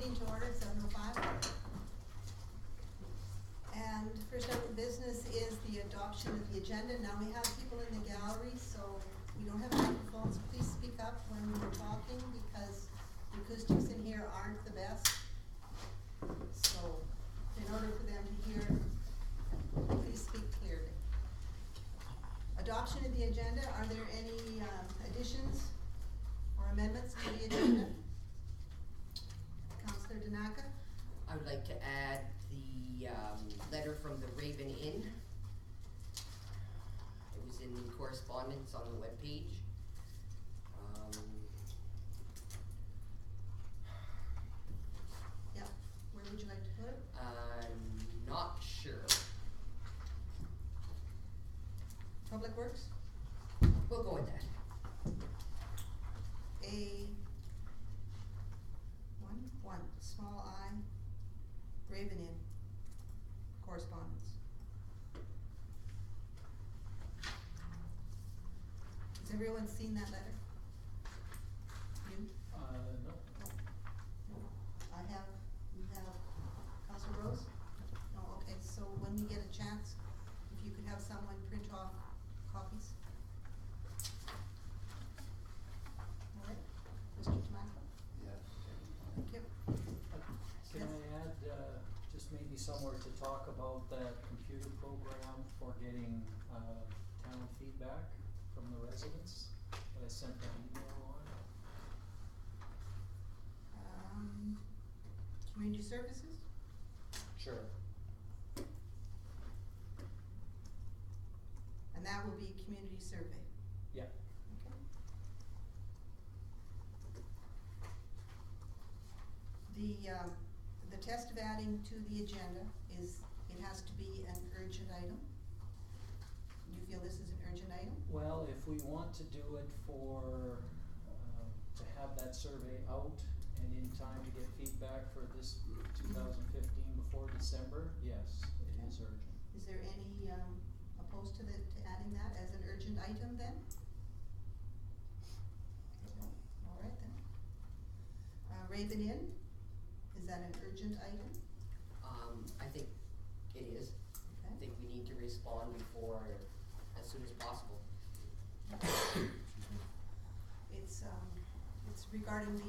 meeting to order, 7:05. And first order of business is the adoption of the agenda. Now we have people in the gallery, so we don't have microphones. Please speak up when we're talking because the acoustics in here aren't the best. So in order for them to hear, please speak clearly. Adoption of the agenda. Are there any additions or amendments to the agenda? Councillor Danaka? I would like to add the letter from the Raven Inn. It was in the correspondence on the webpage. Yeah, where would you like to put it? I'm not sure. Public Works? We'll go with that. one, small I, Raven Inn, correspondence. Has everyone seen that letter? You? No. No. You have, Councillor Rose? No, okay, so when you get a chance, if you could have someone print off copies. All right, Mr. Tomaco? Yes. Thank you. Can I add, just maybe somewhere to talk about that computer program for getting, town feedback from the residents that I sent an email on? Community services? Sure. And that will be community survey. Yeah. Okay. The test of adding to the agenda is, it has to be an urgent item. Do you feel this is an urgent item? Well, if we want to do it for, to have that survey out and in time to get feedback for this 2015 before December, yes, it is urgent. Is there any, opposed to adding that as an urgent item then? No. All right then. Raven Inn, is that an urgent item? I think it is. Okay. I think we need to respond before, as soon as possible. It's regarding the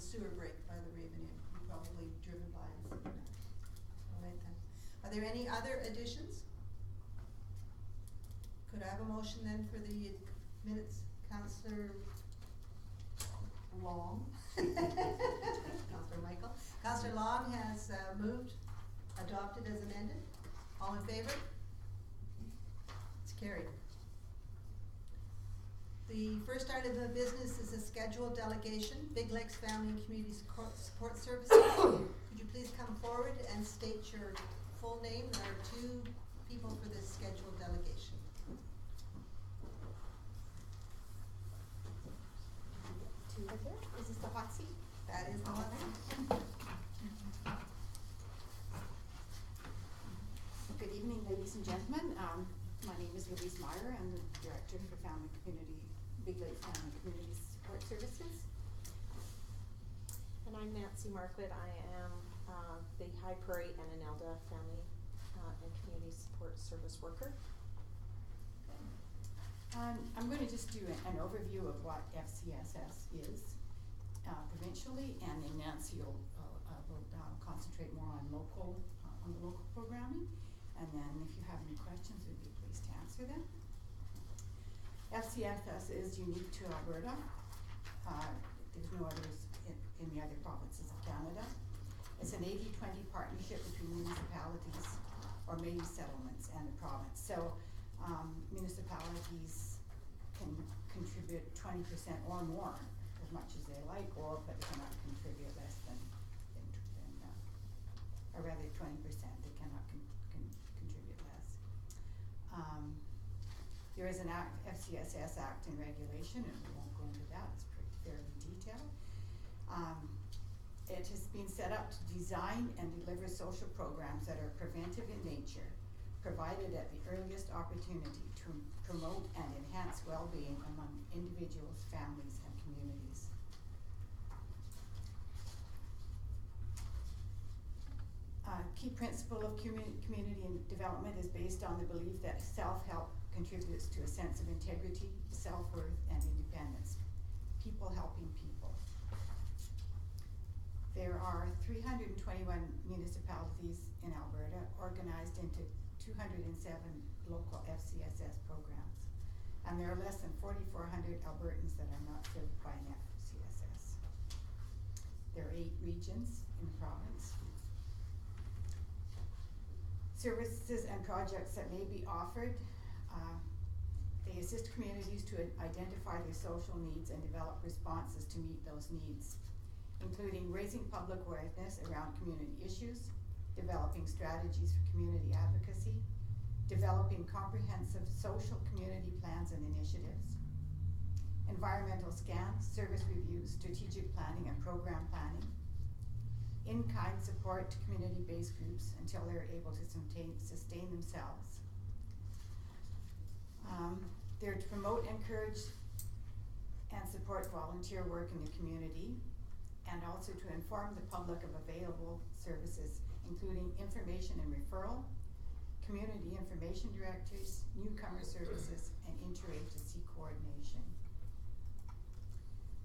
sewer break by the Raven Inn. You've probably driven by and seen that. All right then. Are there any other additions? Could I have a motion then for the minutes? Councillor Long. Councillor Michael. Councillor Long has moved, adopted as amended. All in favor? It's carried. The first item of business is a scheduled delegation, Big Lakes Family and Community Support Services. Could you please come forward and state your full name? There are two people for this scheduled delegation. Two right there. Is this the hot seat? That is the hot seat. Good evening, ladies and gentlemen. My name is Louise Meyer. I'm the Director for Family Community, Big Lakes Family Community Support Services. And I'm Nancy Marklet. I am the High Prairie and Anelda Family and Community Support Service Worker. I'm going to just do an overview of what FCSS is provincially, and then Nancy will concentrate more on the local programming. And then if you have any questions, we'd be pleased to answer them. FCSS is unique to Alberta. There's no others in the other provinces of Canada. It's an 80-20 partnership between municipalities or maybe settlements and the province. So municipalities can contribute 20% or more, as much as they like, but cannot contribute less than or rather 20%. They cannot contribute less. There is an FCSS Act and regulation, and we won't go into that. It's pretty fairly detailed. It has been set up to design and deliver social programs that are preventive in nature, provided at the earliest opportunity to promote and enhance well-being among individuals, families, and communities. Key principle of community development is based on the belief that self-help contributes to a sense of integrity, self-worth, and independence. People helping people. There are 321 municipalities in Alberta organized into 207 local FCSS programs. And there are less than 4,400 Albertans that are not served by an FCSS. There are 8 regions in the province. Services and projects that may be offered. They assist communities to identify their social needs and develop responses to meet those needs, including raising public awareness around community issues, developing strategies for community advocacy, developing comprehensive social community plans and initiatives, environmental scans, service reviews, strategic planning and program planning, in-kind support to community-based groups until they're able to sustain themselves. They're to promote, encourage, and support volunteer work in the community, and also to inform the public of available services, including information and referral, community information directories, newcomer services, and interagency coordination.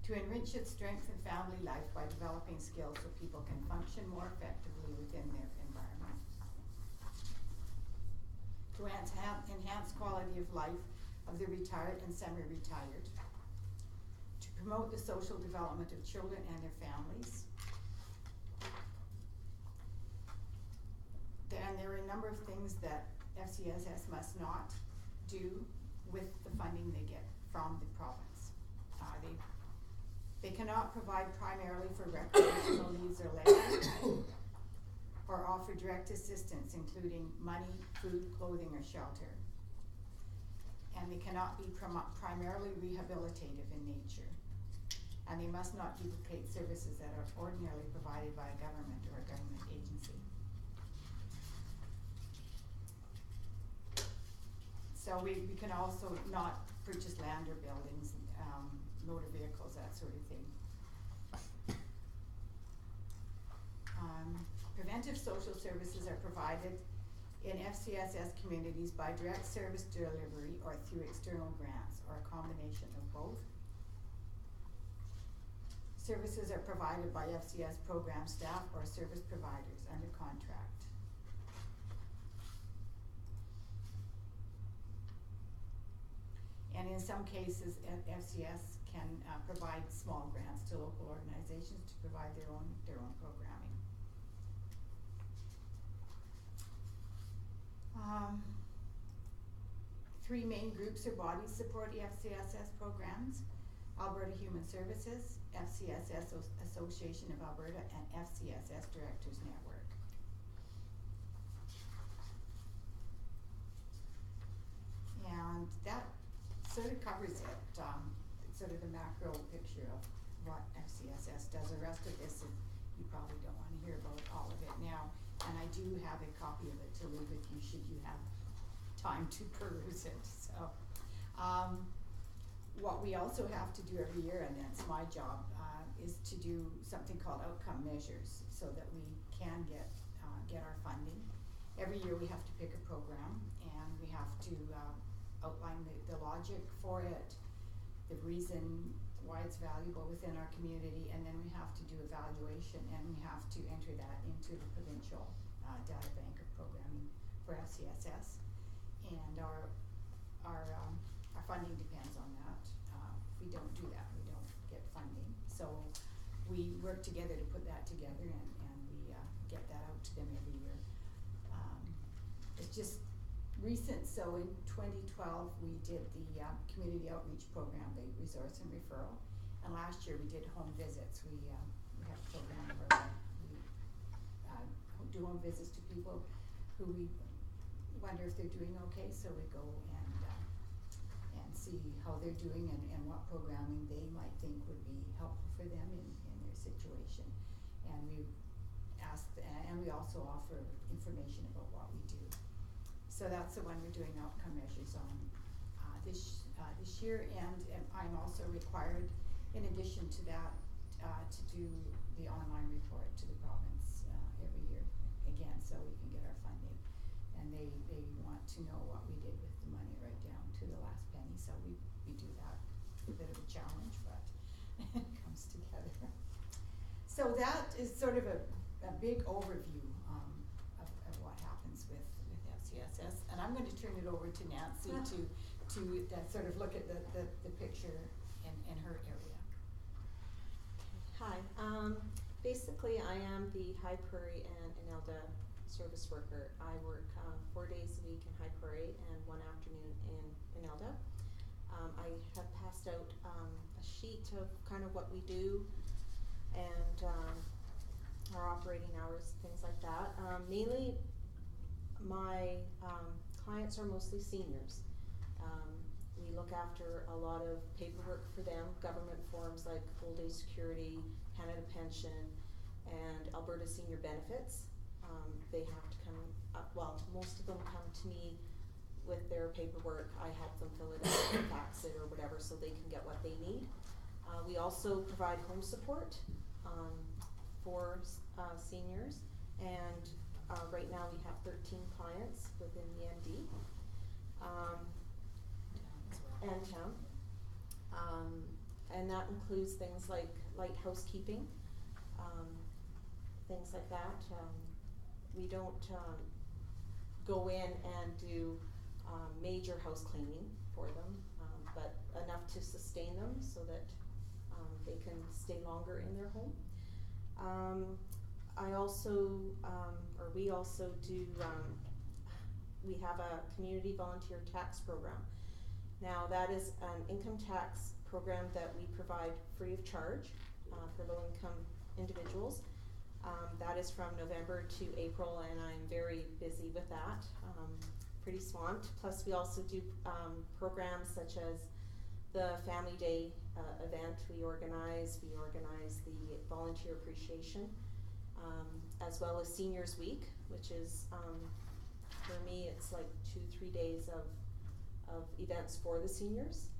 To enrich its strength and family life by developing skills so people can function more effectively within their environment. To enhance quality of life of the retired and semi-retired. To promote the social development of children and their families. And there are a number of things that FCSS must not do with the funding they get from the province. They cannot provide primarily for recreational needs or labor, or offer direct assistance, including money, food, clothing, or shelter. And they cannot be primarily rehabilitative in nature. And they must not duplicate services that are ordinarily provided by a government or a government agency. So we can also not purchase land or buildings, motor vehicles, that sort of thing. Preventive social services are provided in FCSS communities by direct service delivery or through external grants, or a combination of both. Services are provided by FCS program staff or service providers under contract. And in some cases, FCS can provide small grants to local organizations to provide their own programming. Three main groups or bodies support the FCSS programs: Alberta Human Services, FCSS Association of Alberta, and FCSS Directors Network. And that sort of covers it, sort of the macro picture of what FCSS does. The rest of this, you probably don't want to hear about all of it now. And I do have a copy of it to leave with you should you have time to peruse it. So, what we also have to do every year, and that's my job, is to do something called outcome measures so that we can get our funding. Every year we have to pick a program, and we have to outline the logic for it, the reason why it's valuable within our community, and then we have to do evaluation, and we have to enter that into the provincial data bank of programming for FCSS. And our funding depends on that. If we don't do that, we don't get funding. So we work together to put that together, and we get that out to them every year. It's just recent, so in 2012 we did the community outreach program, the resource and referral, and last year we did home visits. We have a program where we do home visits to people who we wonder if they're doing okay, so we go and see how they're doing and what programming they might think would be helpful for them in their situation. And we ask, and we also offer information about what we do. So that's the one we're doing outcome measures on this year, and I'm also required, in addition to that, to do the online report to the province every year. again so we can get our funding. And they want to know what we did with the money right down to the last penny, so we do that. A bit of a challenge, but it comes together. So that is sort of a big overview of what happens with FCSS. And I'm going to turn it over to Nancy to sort of look at the picture in her area. Hi, basically I am the High Prairie and Inelda service worker. I work 4 days a week in High Prairie and 1 afternoon in Inelda. I have passed out a sheet of kind of what we do and our operating hours, things like that. Mainly my clients are mostly seniors. We look after a lot of paperwork for them, government forms like Old Age Security, Canada Pension, and Alberta Senior Benefits. They have to come up, well, most of them come to me with their paperwork. I help them fill it out, fax it or whatever so they can get what they need. We also provide home support for seniors, and right now we have 13 clients within the MD. And town. And that includes things like light housekeeping, things like that. We don't go in and do major house cleaning for them, but enough to sustain them so that they can stay longer in their home. I also, or we also do, we have a community volunteer tax program. Now that is an income tax program that we provide free of charge for low-income individuals. That is from November to April, and I'm very busy with that, pretty swamped. Plus we also do programs such as the Family Day event we organize the Volunteer Appreciation, as well as Seniors Week, which is, for me, it's like 2-3 days of events for the seniors.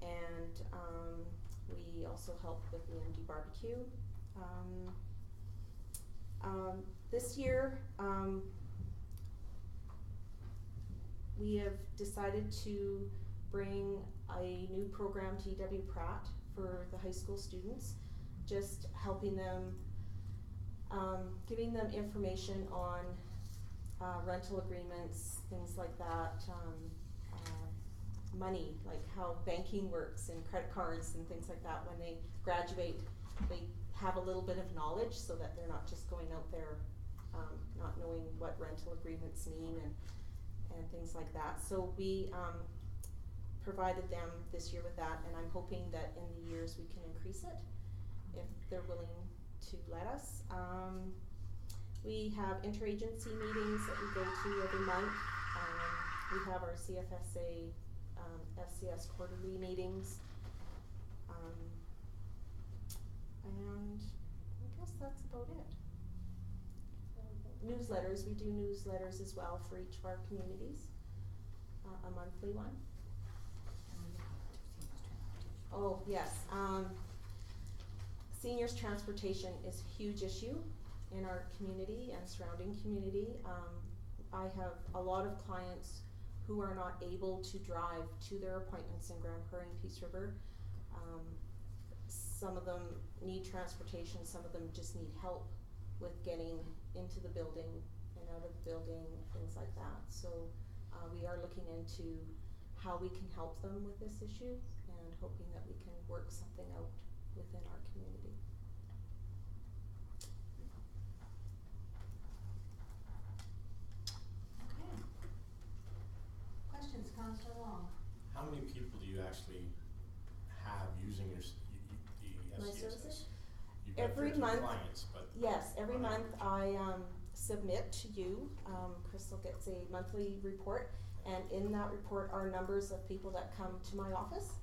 And we also help with the MD barbecue. This year, we have decided to bring a new program to EW Pratt for the high school students, just helping them, giving them information on rental agreements, things like that, money, like how banking works and credit cards and things like that. When they graduate, they have a little bit of knowledge so that they're not just going out there not knowing what rental agreements mean and things like that. So we provided them this year with that, and I'm hoping that in the years we can increase it if they're willing to let us. We have interagency meetings that we go to every month. We have our CFSA FCS quarterly meetings, and I guess that's about it. Newsletters, we do newsletters as well for each of our communities, a monthly one. Oh yes, seniors transportation is a huge issue in our community and surrounding community. I have a lot of clients who are not able to drive to their appointments in Grand Prairie and Peace River. Some of them need transportation, some of them just need help with getting into the building and out of the building, things like that. So we are looking into how we can help them with this issue and hoping that we can work something out within our community. Okay. Questions, Councillor Long? How many people do you actually have using your My FCSS? services? You've got Every 13 month, clients, but yes, every month I submit to you. Crystal gets a monthly report, and in that report are numbers of people that come to my office,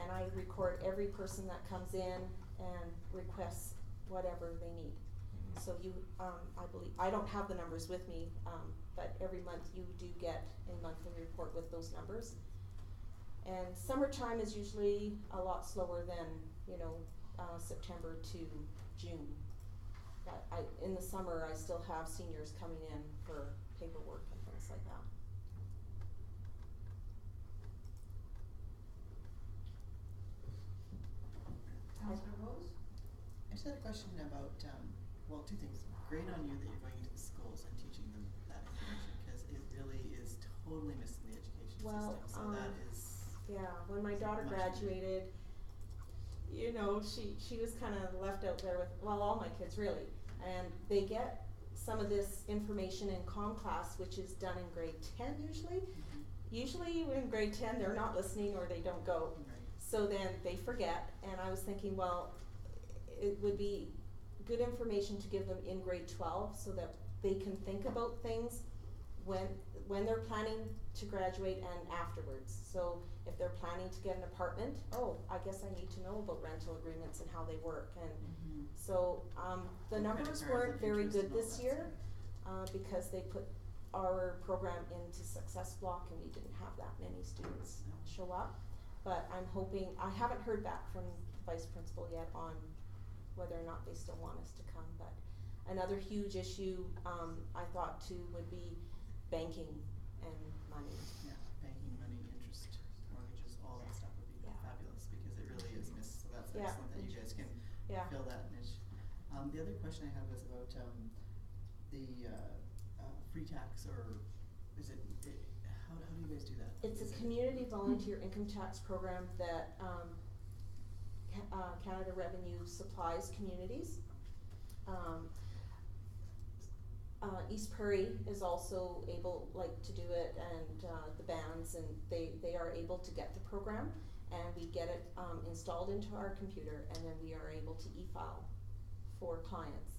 and I record every person that comes in and requests whatever they need. So you, I believe, I don't have the numbers with me, but every month you do get a monthly report with those numbers. And summertime is usually a lot slower than, you know, September to June. in the summer, I still have seniors coming in for paperwork and things like that. Councillor Rose? I just had a question about, well, two things. Great on you that you're going into the schools and teaching them that information, because it really is totally missing the education Well, system, so that is. Yeah, when my daughter much graduated, you know, she was kind of left out there with, well, all my kids really, and they get some of this information in comm class, which is done in grade 10 usually. Mhm. Usually in grade 10 they're not listening or they don't go. Right. So then they forget, and I was thinking, well, it would be good information to give them in grade 12 so that they can think about things when they're planning to graduate and afterwards. So if they're planning to get an apartment, oh, I guess I need to know about rental agreements and how they work. And Mhm. so the Well, numbers credit cards weren't and very interest good and all this that year because they put our program into Success Block and we didn't have that many students No. show up. But I'm hoping, I haven't heard back from the vice principal yet on whether or not they still want us to come. But another huge issue I thought too would be banking and money. Yeah, banking, money, interest, mortgages, all that stuff would be Yeah. fabulous, because it really is missed, so that's Yeah. excellent that you guys can Yeah. fill that niche. The other question I had was about, the, free tax, or is it, how do you guys do that? It's Is a it- community volunteer income tax program that Canada Revenue supplies communities. East Prairie is also able, to do it, and the bands, and they are able to get the program, and we get it installed into our computer, and then we are able to e-file for clients.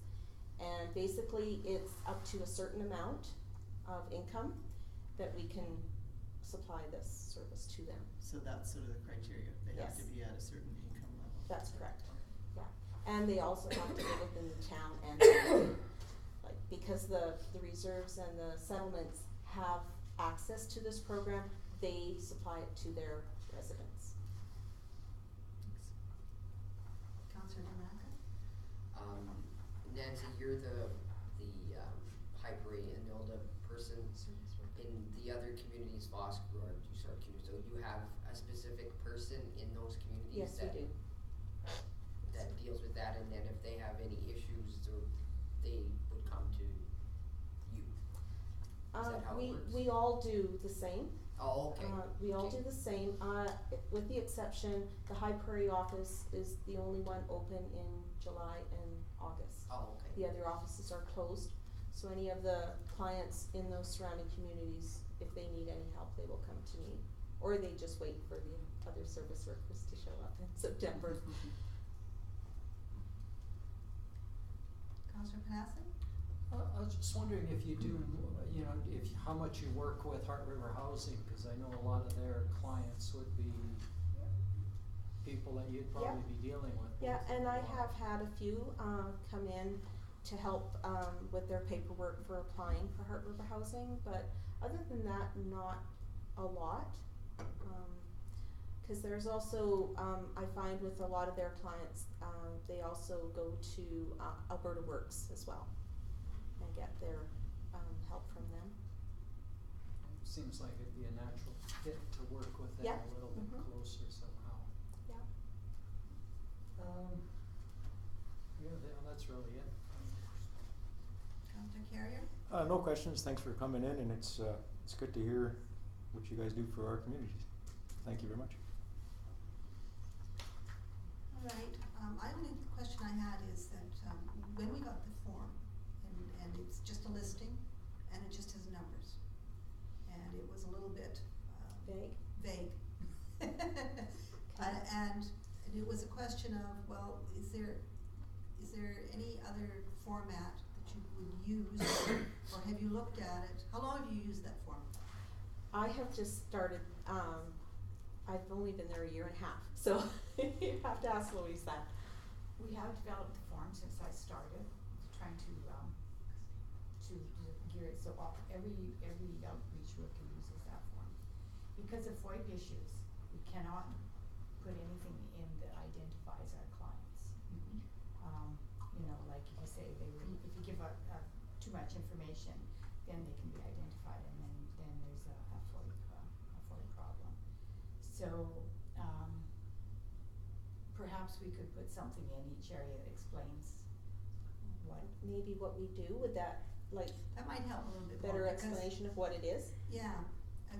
And basically, it's up to a certain amount of income that we can supply this service to them. So that's sort of the criteria, they have to Yes. be at a certain income level. That's correct, yeah. And they also have to live within the town and, because the reserves and the settlements have access to this program, they supply it to their residents. Councillor Damanka? Nancy, you're the High Prairie and Nilda person. In the other communities, Foster or Dussart community, so you have a specific person in those communities Yes, we that do. that deals with that, and then if they have any issues, or they would come to you. Is that how it works? We all do the same. Oh, okay. We all Okay. do the same, with the exception, the High Prairie office is the only one open in July and August. Oh, okay. The other offices are closed, so any of the clients in those surrounding communities, if they need any help, they will come to me. Or they just wait for the other service workers to show up in September. Councillor Panassi? I was just wondering if you do, how much you work with Heart River Housing, cause I know a lot of their clients would be people that you'd probably be dealing with. Yeah, and I have had a few come in to help with their paperwork for applying for Heart River Housing, but other than that, not a lot. Cause there's also, I find with a lot of their clients, they also go to Alberta Works as well and get their help from them. Seems like it'd be a natural fit to work with them Yeah. a little bit Mhm. closer somehow. Yeah. That's really it. Councillor Carrier? No questions, thanks for coming in, and it's good to hear what you guys do for our communities. Thank you very much. All right, only question I had is that, when we got the form, and it's just a listing, and it just has numbers, and it was a little bit, Vague. And it was a question of, well, is there any other format that you would use, or have you looked at it? How long have you used that form? I have just started, I've only been there a year and a half, so you have to ask Louise that. We have developed the form since I started, trying to gear it, so every outreach worker uses that form. Because of FOIP issues, we cannot put anything in that identifies our clients. Like if you say they were violation, then they can be identified, and then there's a FOIA problem. So, perhaps we could put something in each area that explains what. Maybe what we do, would that, like, That might help a little bit more. better because- explanation of what it is? Yeah,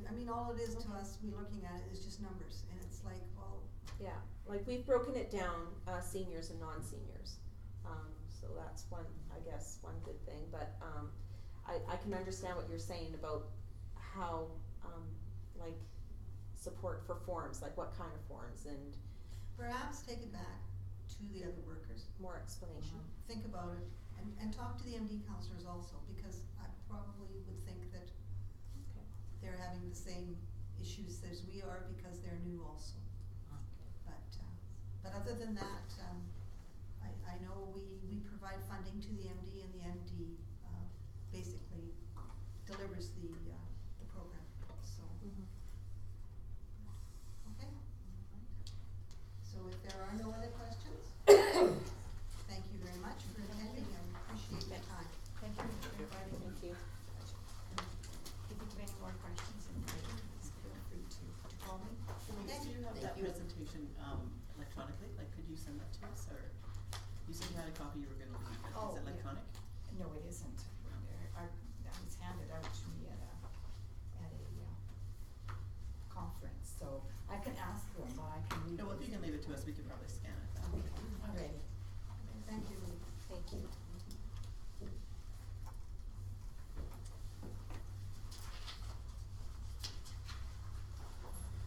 I mean, all it is to us, we looking at it is just numbers, and it's like, well, Yeah, like we've broken it down, seniors and non-seniors. So that's one, I guess, one good thing, but, I can understand what you're saying about how, like, support for forms, like what kind of forms, and perhaps take it back to the other workers. more explanation. Think about it, and talk to the MD counselors also, because I probably would think that Okay. they're having the same issues as we are because they're new also. But other than that, I know we provide funding to the MD, and the MD, basically delivers the program, so, okay? So if there are no other questions, thank you very much for attending, and appreciate your time. Thank you, everybody. Thank you. If you have any more questions, please feel free to call me. Okay. Do you have Thank that you. presentation, electronically? Like, could you send that to us, or you said you had a copy you were gonna leave, but Oh, is it yeah. electronic? No, it isn't. That was handed out to me at a conference, so I can ask them, but I can leave No, well, if you can leave it to us, we can probably scan it then. Alrighty. Okay, thank you. Thank you.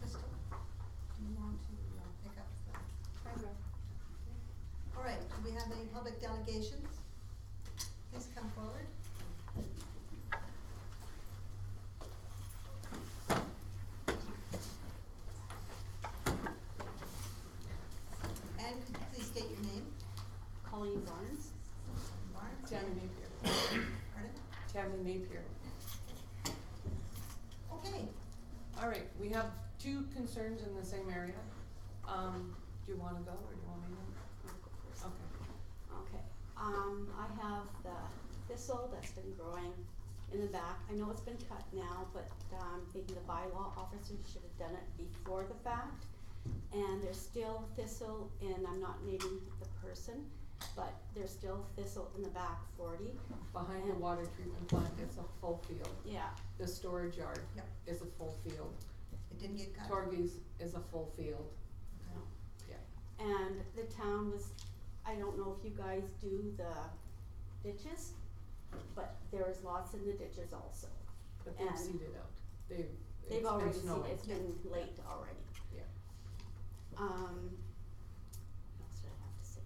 Crystal, do you want to pick up the paragraph? All right, do we have any public delegations? Please come forward. And could you please state your name? Colleen Barnes. Barnes? Tammy Napier. Pardon? Tammy Napier. Okay, All right, we have two concerns in the same area. Do you wanna go or do you want me to? Okay. Okay, I have the thistle that's been growing in the back. I know it's been cut now, but, maybe the bylaw officer should have done it before the fact. And there's still thistle, and I'm not naming the person, but there's still thistle in the back 40. Behind the water treatment plant, it's a full field. Yeah, The storage yard Yep. is a full field. it didn't get cut. Torgie's is a full field. Okay. Yeah. and the town was, I don't know if you guys do the ditches, but there is lots in the ditches also. But they've And seeded out. They've They've already been seen, snowing. it's been late already. Yeah. What else did I have to say?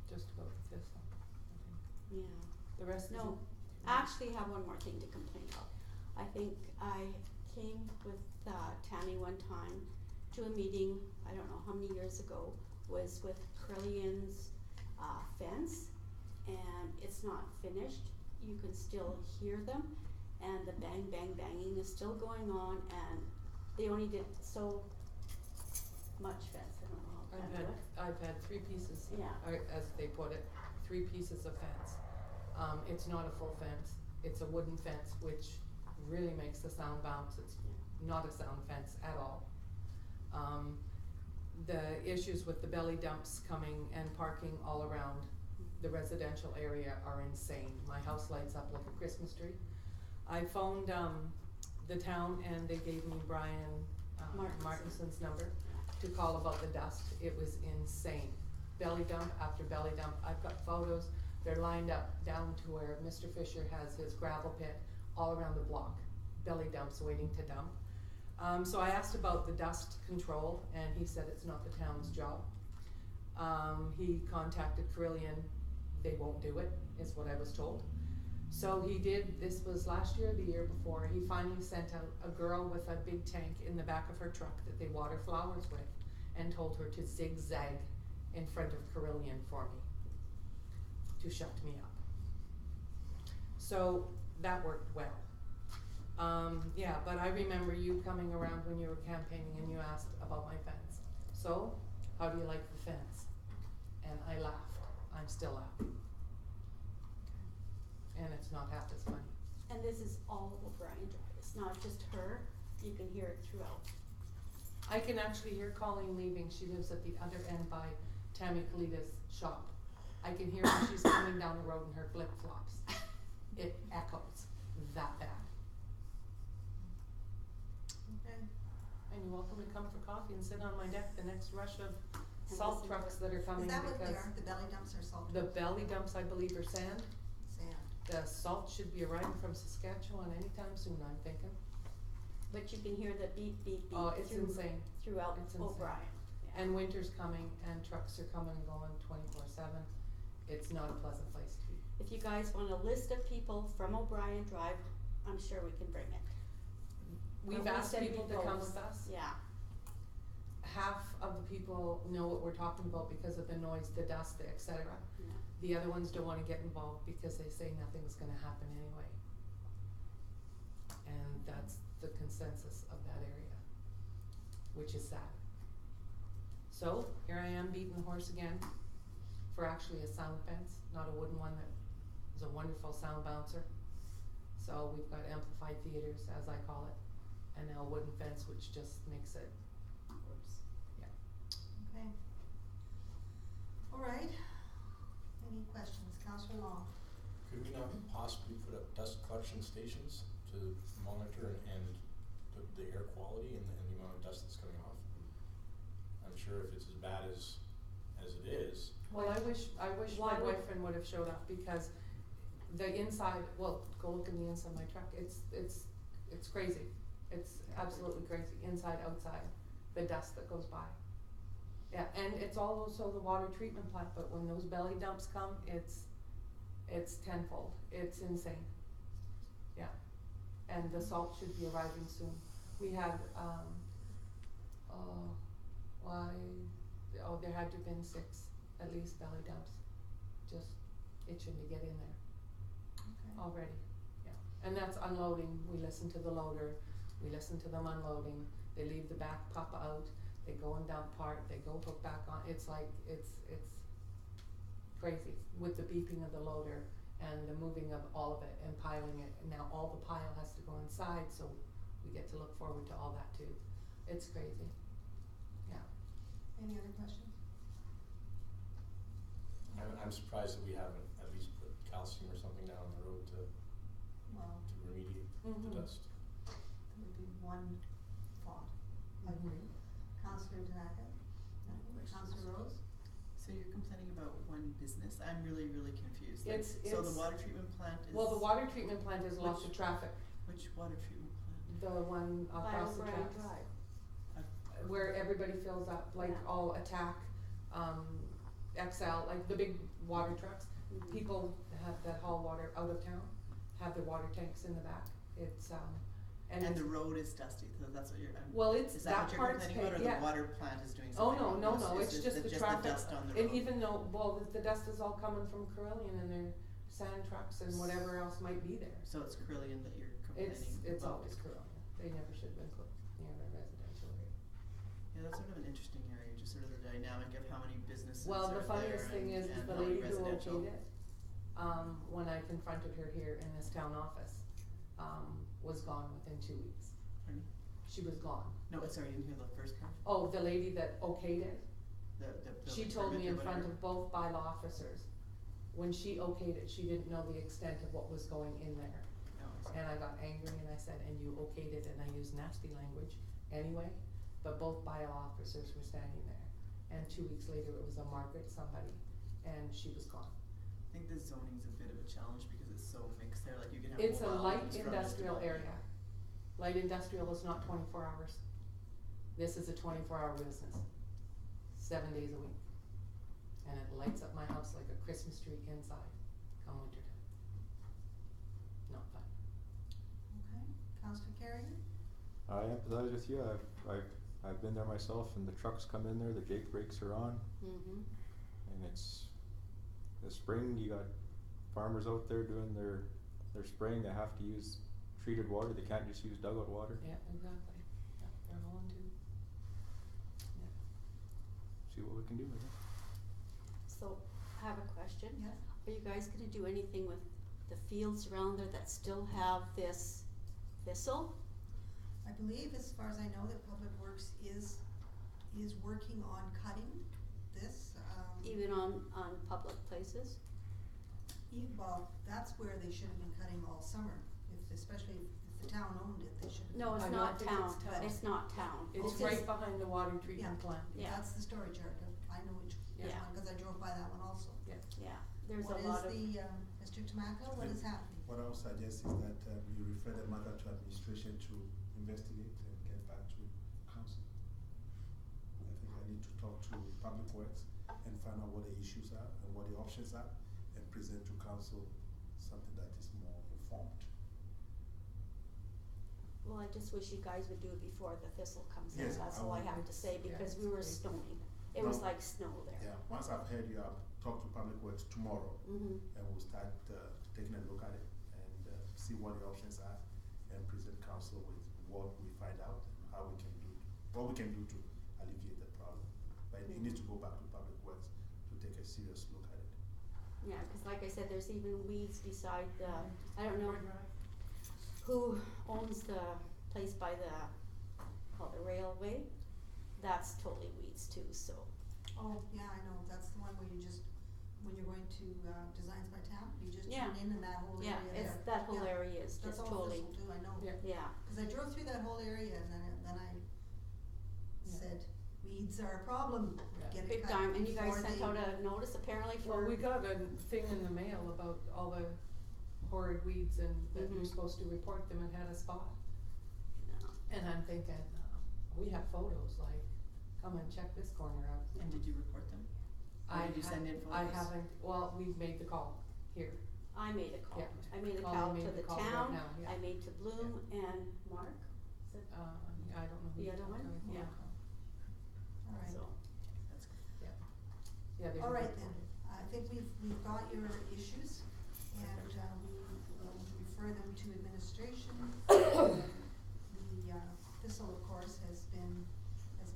Just about the thistle, I think. Yeah. The rest is. No, I actually have one more thing to complain about. I think I came with Tammy one time to a meeting, I don't know how many years ago, was with Trillian's fence, and it's not finished. You can still hear them, and the bang, bang, banging is still going on, and they only did so much fence, I don't know how to do it. I've had 3 pieces, Yeah. or as they put it, 3 pieces of fence. It's not a full fence, it's a wooden fence, which really makes the sound bounce, it's not a sound fence at all. The issues with the belly dumps coming and parking all around the residential area are insane. My house lights up like a Christmas tree. I phoned, the town, and they gave me Brian, Martinson's number to call about the dust. It was insane. Belly dump after belly dump. I've got photos. They're lined up down to where Mr. Fisher has his gravel pit all around the block. Belly dumps waiting to dump. So I asked about the dust control, and he said it's not the town's job. He contacted Carillion. They won't do it, is what I was told. So he did, this was last year or the year before, he finally sent out a girl with a big tank in the back of her truck that they water flowers with, and told her to zigzag in front of Carillion for me, to shut me up. So that worked well. Yeah, but I remember you coming around when you were campaigning and you asked about my fence. So, how do you like the fence? And I laughed. I'm still laughing. and it's not half as funny. And this is all of O'Brien Drive, it's not just her, you can hear it throughout. I can actually hear Colleen leaving, she lives at the other end by Tammy Kalita's shop. I can hear when she's coming down the road in her flip-flops. It echoes that bad. Okay. And you're welcome to come for coffee and sit on my deck the next rush of And salt listen to trucks it. that are coming Is that what they because are, the belly dumps or salt? the belly dumps, I believe, are sand. Sand. The salt should be arriving from Saskatchewan anytime soon, I'm thinking. But you can hear the beep, beep, beep. Oh, it's insane. Throughout It's insane. O'Brien. Yeah. And winter's coming and trucks are coming and going 24/7. It's not a pleasant place to be. If you guys want a list of people from O'Brien Drive, I'm sure we can bring it. We've Or we asked send people to you come posts. with us. Yeah, Half of the people know what we're talking about because of the noise, the dust, et cetera. yeah. The other ones don't wanna get involved because they say nothing's gonna happen anyway. And that's the consensus of that area, which is sad. So, here I am beating the horse again for actually a sound fence, not a wooden one that is a wonderful sound bouncer. So we've got amplified theaters, as I call it, and now a wooden fence, which just makes it worse. Yeah. Okay. All right. Any questions? Councillor Long? Could we not possibly put up dust collection stations to monitor and the air quality and the amount of dust that's coming off? I'm sure if it's as bad as it is, Well, I wish Why my would- boyfriend would have showed up because the inside, well, go look in the inside of my truck, it's crazy. It's absolutely crazy, inside, outside, the dust that goes by. Yeah, and it's also the water treatment plant, but when those belly dumps come, it's tenfold, it's insane. Yeah, and the salt should be arriving soon. We had, there had to have been 6, at least, belly dumps, just itching to get in there Okay. already, yeah. And that's unloading, we listen to the loader, we listen to them unloading, they leave the back pup out, they go and dump part, they go hook back on, it's like, it's crazy with the beeping of the loader and the moving of all of it and piling it, and now all the pile has to go inside, so we get to look forward to all that too. It's crazy, yeah. Any other questions? I'm surprised that we haven't at least put calcium or something down the road to Well, remediate Mhm. the dust. there would be one thought. I Mhm. agree. Councillor Tanaka? No. Councillor Rose? So you're complaining about one business? I'm really, really confused. It's- So the it's- water treatment plant is? Well, the water treatment plant is lots of Which- traffic, Which water treatment plant? the one By across the O'Brien tracks. Drive. Where everybody fills up, like Yeah. all Attack, XL, like the big water trucks. Mhm. People that haul water out of town have their water tanks in the back. It's, And it's, the road is dusty, so that's what you're, well, it's, is that that what you're part's complaining about, or paid, the yeah. water plant is doing Oh, something? no, it's just the traffic. the dust on the road? And even though, well, the dust is all coming from Carillion and their sand trucks and whatever else might be there. So it's Carillion that you're complaining about? It's always Carillion. They never should have been put near a residential area. Yeah, that's sort of an interesting area, just sort of the dynamic of how many businesses Well, are the there funniest thing and is the how many lady who residential. okayed it, when I confronted her here in this town office, was gone within 2 weeks. Pardon? She was gone. No, sorry, I didn't hear the first part. Oh, the lady that okayed it, The she building told permit me or in front whatever. of both bylaw officers, when she okayed it, she didn't know the extent of what was going in there. Oh, I see. And I got angry and I said, and you okayed it, and I used nasty language anyway, but both bylaw officers were standing there. And 2 weeks later, it was a Margaret somebody, and she was gone. I think the zoning's a bit of a challenge because it's so mixed there, like you can have It's a mobile light homes from industrial just about- area. Light industrial is not 24 hours. This is a 24-hour business, 7 days a week. And it lights up my house like a Christmas tree inside, come winter time. Not fun. Okay. Councillor Carrigan? I empathize with you, I've been there myself, and the trucks come in there, the Jake brakes are on, Mm-hmm. and it's, the spring, you got farmers out there doing their spraying, they have to use treated water, they can't just use dugout water. Yeah, exactly. Yeah, they're hauling too. Yeah. See what we can do with it. So, I have a question. Yes? Are you guys gonna do anything with the fields around there that still have this thistle? I believe, as far as I know, that Public Works is working on cutting this, Even on public places? well, that's where they should have been cutting all summer, especially if the town owned it, they should have. No, it's I don't not think town, it's town. it's not town. It's Okay. right behind the water treatment Yeah. plant. Yeah. That's the storage yard, I know which Yeah. one, cause I drove by that one also. Yeah, there's a lot of. What is the, Mr. Tamaka, what is happening? What I would suggest is that we refer the matter to administration to investigate and get back to council. I think I need to talk to Public Works and find out what the issues are and what the options are, and present to council something that is more informed. Well, I just wish you guys would do it before the thistle comes in, Yes, that's I all I will. have to say, Yeah, because it's we were great. snowing. It was No. like snow there. Yeah, once I've heard you, I'll talk to Public Works tomorrow, Mm-hmm. and we'll start taking a look at it and see what the options are, and present council with what we find out and how we can do, what we can do to alleviate the problem. But it needs to go back to Public Works to take a serious look at it. Yeah, cause like I said, there's even weeds beside the, I don't know who owns the place by the, called the railway. That's totally weeds too, so. Oh, yeah, I know, that's the one where you just, when you're going to, Designs by Town, you just Yeah. turn in that whole area Yeah, there. it's, that whole Yeah. area is That's just all totally, thistle too, I know. Yeah. yeah, Cause I drove through that whole area and then I Yeah. said, weeds are a problem, Yeah. get it big cut time, and you guys before sent they- out a notice apparently for. Well, we got a thing in the mail about all the horrid weeds and that you're Mhm. supposed to report them and had a spot. No. And I'm thinking, we have photos, like, come and check this corner out. And did you report them? Or I did you send in I photos? haven't, well, we've made the call here. I made a call. Yeah. I made a Colleen call made to the the call right town, now, yeah. I made to Bloom and Mark, is it, I don't know who The you're other one? talking about. Yeah. Alright. so. That's good. Yeah, there's. Alright then, I think we've got your issues and, we will refer them to administration. The, thistle, of course, has been, it's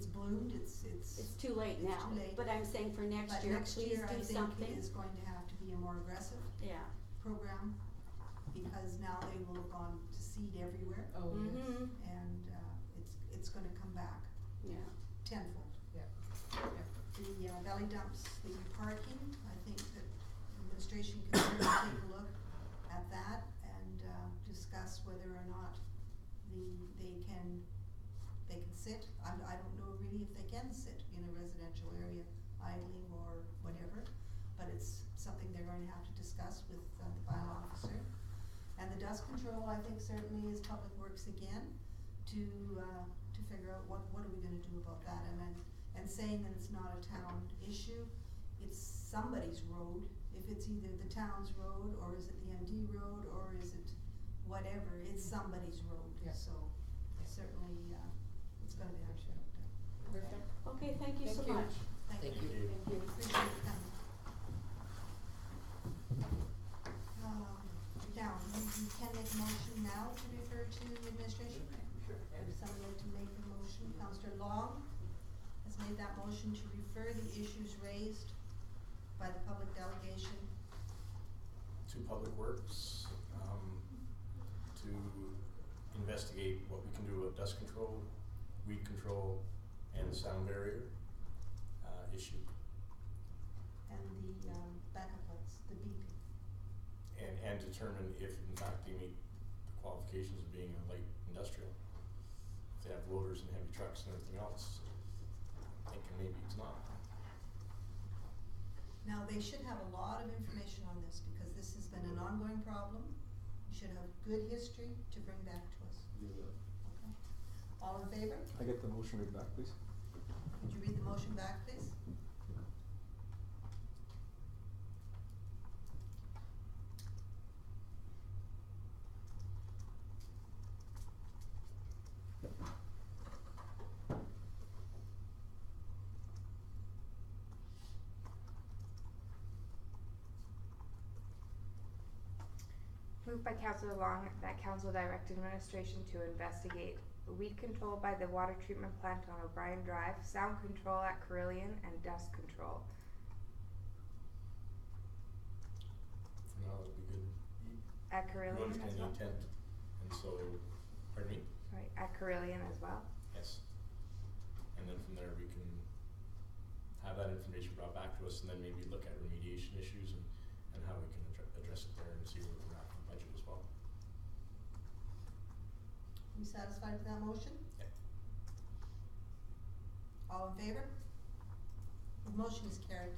bloomed, it's It's too late It's now, too late. but I'm saying for next but year, next please year, I do think, something. is going to have to be a more aggressive Yeah. program, because now they will have gone to seed everywhere, Oh, yes. Mm-hmm, and, it's gonna come back yeah. tenfold. Yeah. The, belly dumps, the parking, I think that administration can certainly take a look at that and, discuss whether or not they can sit. I don't know really if they can sit in a residential area idling or whatever, but it's something they're going to have to discuss with, the bylaw officer. And the dust control, I think certainly is Public Works again, to figure out what are we gonna do about that, and saying that it's not a town issue, it's somebody's road, if it's either the town's road, or is it the MD road, or is it whatever, it's somebody's road, Yeah. so certainly, it's gonna be actually looked at. Perfect. Okay, thank you so Thank you. much. Thank you. Thank you. Appreciate it coming. Now, you can make a motion now to refer to the administration? Sure. Would someone like to make a motion? Councillor Long has made that motion to refer the issues raised by the public delegation. To Public Works, to investigate what we can do with dust control, weed control, and the sound barrier, issue. And the, backup lights, the beeping. And determine if in fact they meet the qualifications of being a light industrial. If they have loaders and heavy trucks and everything else, I'm thinking maybe it's not. Now, they should have a lot of information on this, because this has been an ongoing problem. You should have good history to bring back to us. Okay? All in favor? I get the motion read back, please. Could you read the motion back, please? Moved by Councillor Long that Council direct administration to investigate weed control by the water treatment plant on O'Brien Drive, sound control at Carillion, and dust control. now would be good. At You Carillion as understand the well? intent, and so, pardon me? Right, at Carillion as well? Yes. And then from there, we can have that information brought back to us, and then maybe look at remediation issues and how we can address it there and see where we're at with the budget as well. You satisfied with that motion? Yeah. All in favor? The motion is carried.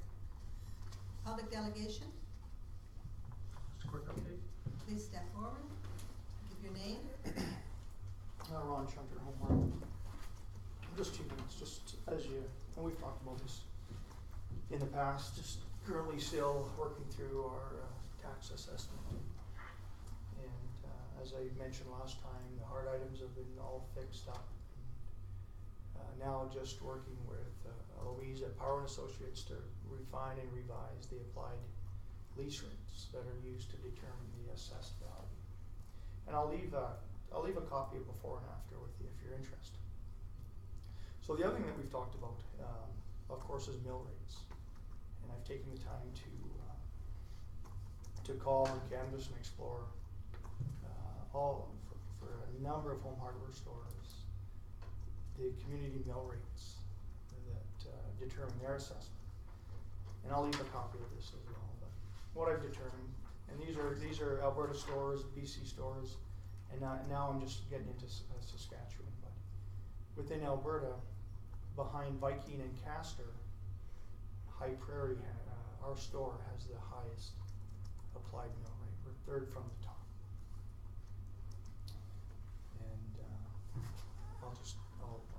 Public delegation, Just a quick update. please step forward, give your name. Ron Shunter, Homework. Just 2 minutes, just as you, and we've talked about this in the past, just currently still working through our tax assessment. And as I mentioned last time, the hard items have been all fixed up. And now just working with Louise at Power and Associates to refine and revise the applied lease rates that are used to determine the assessed value. And I'll leave a copy of before and after with you if you're interested. So the other thing that we've talked about, of course, is mill rates. And I've taken the time to call and canvass and explore for a number of home hardware stores, the community mill rates that determine their assessment. And I'll leave a copy of this as well. But what I've determined, and these are Alberta stores, BC stores, and now I'm just getting into Saskatchewan. But within Alberta, behind Viking and Castor, High Prairie, our store has the highest applied mill rate. We're third from the top.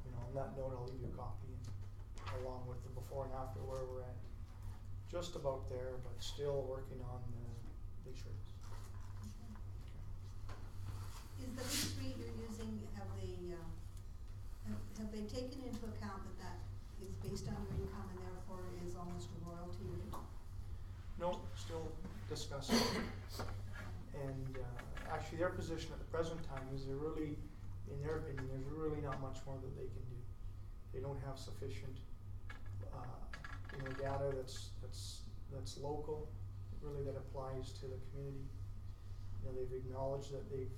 And on that note, I'll leave you a copy along with the before and after where we're at. Just about there, but still working on the lease rates. Is the lease rate you're using, have they taken into account that is based on your income and therefore is almost a royalty rate? No, still discussing. And actually their position at the present time is they're really, in their opinion, there's really not much more that they can do. They don't have sufficient data that's local, really that applies to the community. They've acknowledged that they've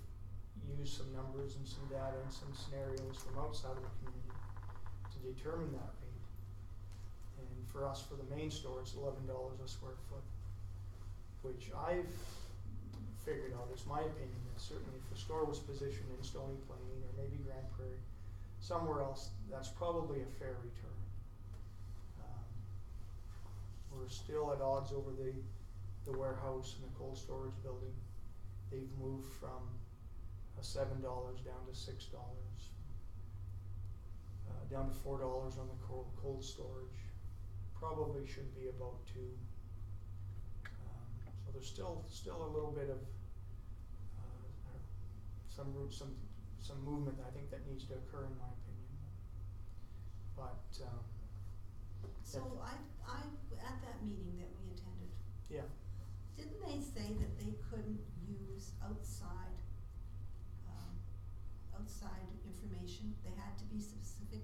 used some numbers and some data and some scenarios from outside of the community to determine that rate. And for us, for the main store, it's $11 a square foot, which I've figured out, it's my opinion, that certainly if the store was positioned in Stony Plain or maybe Grand Prairie, somewhere else, that's probably a fair return. We're still at odds over the warehouse and the cold storage building. They've moved from $7 down to $6, down to $4 on the cold storage. Probably should be about $2. So there's still a little bit of some movement I think that needs to occur in my opinion. But So I at that meeting that we attended, yeah. didn't they say that they couldn't use outside information? They had to be specific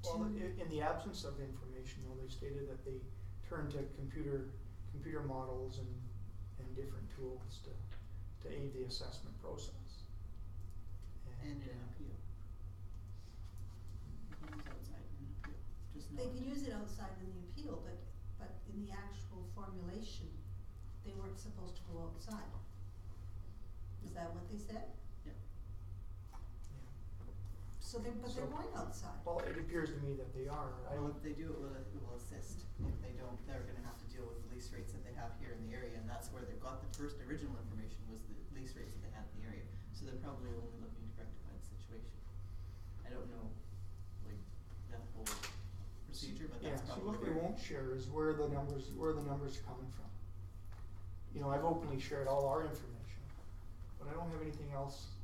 to. Well, in the absence of information, though, they stated that they turned to computer models and different tools to aid the assessment process. And an appeal. You can use outside in an appeal, just They can use it outside in the appeal, but in the actual formulation, they weren't supposed to go outside. Is that what they said? Yeah. So they're going outside. Well, it appears to me that they are. Well, if they do, it will assist. If they don't, they're gonna have to deal with the lease rates that they have here in the area, and that's where they've got the first original information was the lease rates that they had in the area. So they're probably only looking to rectify the situation. I don't know, like, that whole procedure, but that's so probably what they won't share is where the numbers are coming from. I've openly shared all our information, but I don't have anything else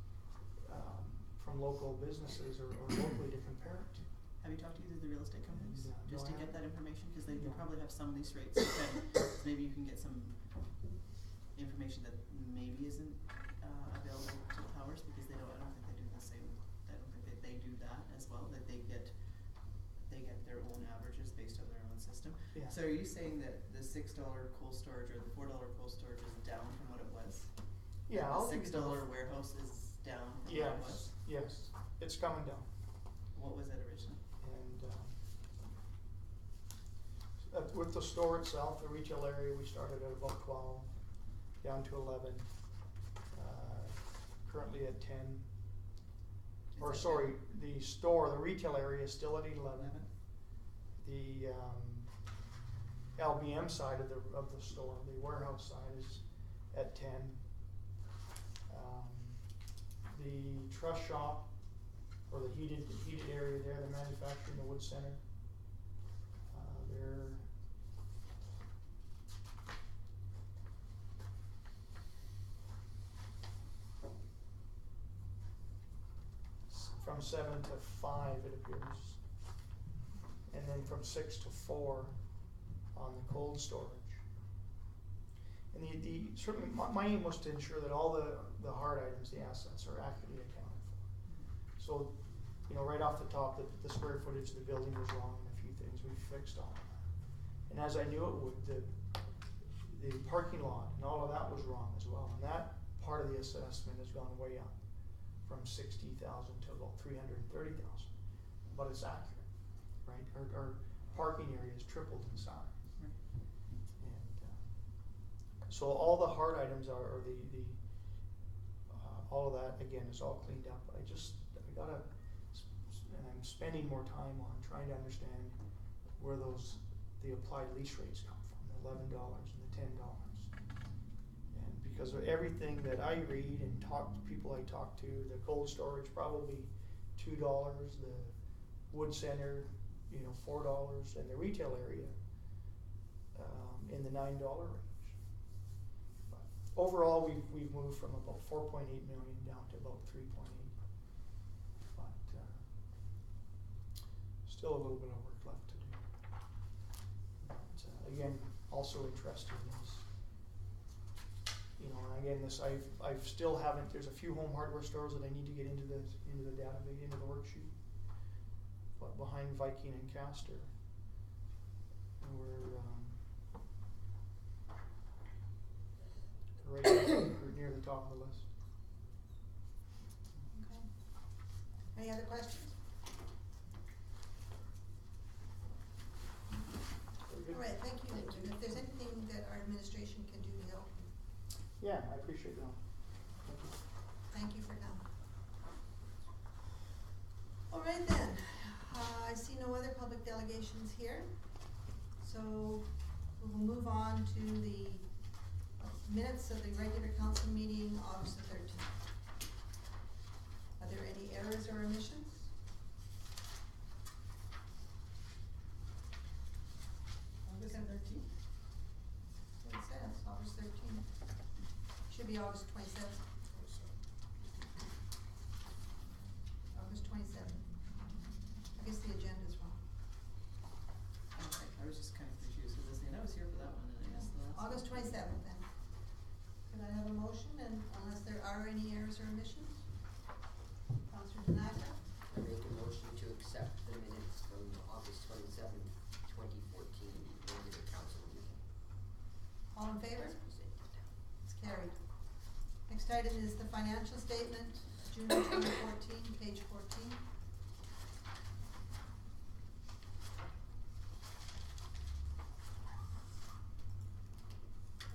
from local businesses or locally to compare it to. Have you talked to either of the real estate companies? No, Just to I get that information, cause they No. probably have some lease rates, so maybe you can get some information that maybe isn't available to the powers, because I don't think they do the same, I don't think they do that as well, that they get their own averages based on their own system. Yeah. So are you saying that the $6 cold storage or the $4 cold storage is down from what it was? Yeah, And I'll the give you $6 warehouse is down from what it was? Yes, it's coming down. What was it originally? And, with the store itself, the retail area, we started at about 12, down to 11, currently at 10. Or Is that sorry, the store, the retail area is still at 11. The LBM side of the store, the warehouse side is at 10. The truss shop, or the heated area there, the manufacturing, the wood center, they're from 7 to 5 it appears, and then from 6 to 4 on the cold storage. And the certainly my aim was to ensure that all the hard items, the assets, are accurately accounted for. So, you know, right off the top, the square footage of the building was wrong and a few things, we fixed all of that. And as I knew it would, the parking lot and all of that was wrong as well. And that part of the assessment has gone way up from 60,000 to about 330,000. But it's accurate, right? Our parking area has tripled in size. So all the hard items are all of that again is all cleaned up. But and I'm spending more time on trying to understand where the applied lease rates come from, the $11 and the $10. And because of everything that I read and people I talk to, the cold storage probably $2, the wood center, you know, $4, and the retail area in the $9 range. Overall, we've moved from about 4.8 million down to about 3.8, but still a little bit of work left to do. But, again, also interested in this, you know, and again, I've still haven't. There's a few home hardware stores that I need to get into the database, into the worksheet, but behind Viking and Castor, we're right near the top of the list. Okay. Any other questions? All right, thank you. And if there's anything that our administration can do to help, Yeah, I appreciate that. Thank you. thank you for coming. All right then, I see no other public delegations here, so we will move on to the minutes of the regular council meeting, August the 13th. Are there any errors or omissions? August 13th? That's what it says, August 13th. Should be August 27th. August 27th. I guess the agenda's wrong. Okay, I was just kind of confused with this thing. I was here for that one, and I guess the last one. August 27th then. Could I have a motion, and unless there are any errors or omissions? Councilor Tanaka? I make a motion to accept the minutes from August 27th, 2014, regular council meeting. All in favor? As presented. It's carried. Next item is the financial statement, June 2014, page 14.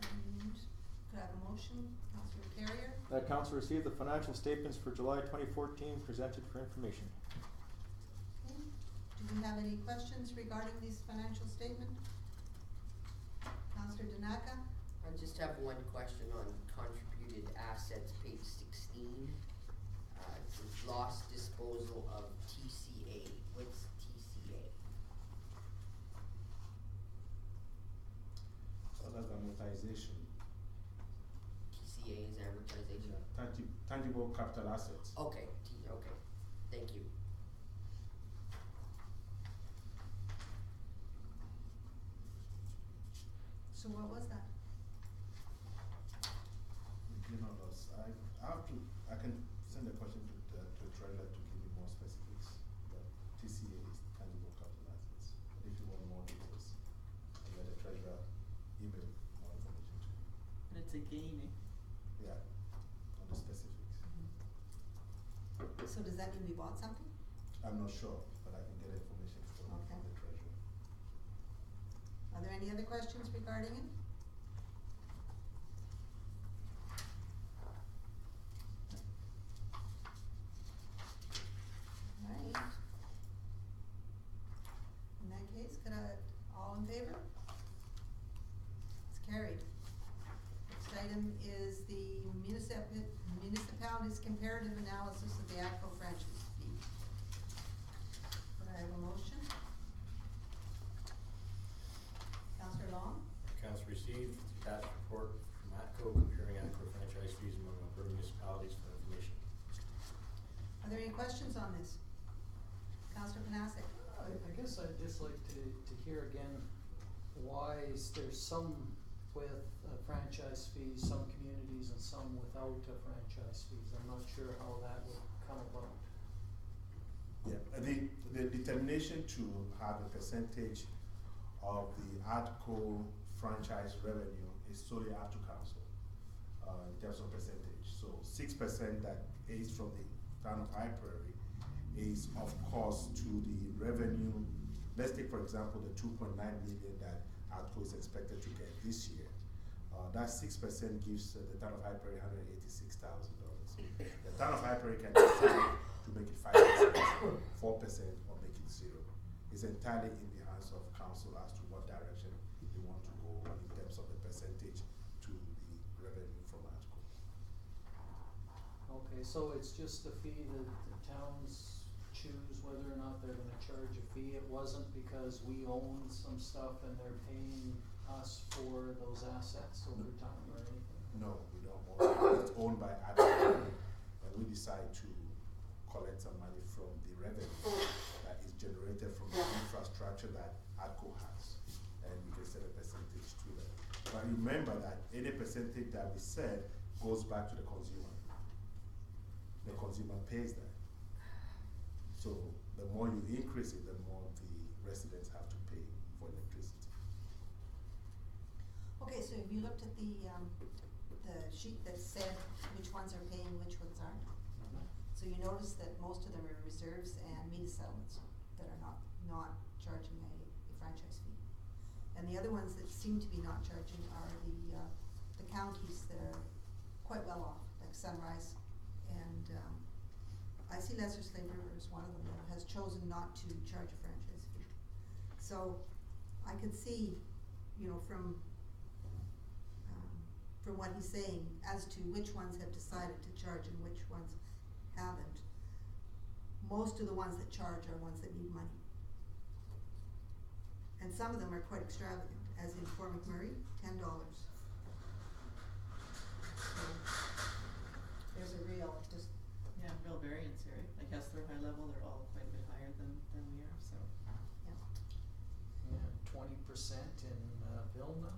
And could I have a motion, Councilor Carrier? That council received the financial statements for July 2014 presented for information. Okay. Do we have any questions regarding these financial statements? Councilor Tanaka? I just have one question on contributed assets, page 16. It says lost disposal of TCA. What's TCA? So that's amortization, TCA is amortization? tangible capital assets. Okay, okay, thank you. So what was that? You know, those, I can send a question to the treasurer to give me more specifics, but TCA is tangible capital assets, but if you want more details. I'm not sure, but I can get information from Okay. the treasurer. Are there any other questions regarding it? Right. In that case, all in favor? It's carried. Next item is the municipalities comparative analysis of the ATCO Franchise Fee. Could I have a motion? Councillor Long? Council received attached report from ATCO comparing ATCO franchise fees among Alberta municipalities for information. Are there any questions on this? Councillor Panasic? I guess I'd just like to hear again why there's some with franchise fees, some communities and some without franchise fees. I'm not sure how that would come about. Yeah, the determination to have a percentage of the ATCO franchise revenue is solely up to council, in terms of percentage. So 6% that is from the town of High Prairie is of course to the revenue. Let's take for example the 2.9 million that ATCO is expected to get this year. That 6% gives the town of High Prairie $186,000. The town of High Prairie can decide to make it 5%, 4%, or make it 0. It's entirely in the hands of council as to what direction they want to go in terms of the percentage to the revenue from ATCO. Okay, so it's just a fee that the towns choose whether or not they're gonna charge a fee. It wasn't because we own some stuff and they're paying us for those assets over time or anything? No, we don't own it. It's owned by ATCO, and we decide to collect some money from the revenue that is generated from the infrastructure that ATCO has, and we can set a percentage to that. But remember that any percentage that we set goes back to the consumer. The consumer pays that. So the more you increase it, the more the residents have to pay for electricity. Okay, so have you looked at the sheet that said which ones are paying, which ones aren't? So you notice that most of them are reserves and media settlements that are not charging a franchise fee. And the other ones that seem to be not charging are the counties that are quite well off, like Sunrise, and I see Lesser Slave River is one of them that has chosen not to charge a franchise fee. So I could see, from what he's saying as to which ones have decided to charge and which ones haven't. Most of the ones that charge are ones that need money. And some of them are quite extravagant, as in Fort McMurray, $10. So there's a real real variance here. I guess they're high level, they're all quite a bit higher than we are, so. Yeah, 20% in Vilna.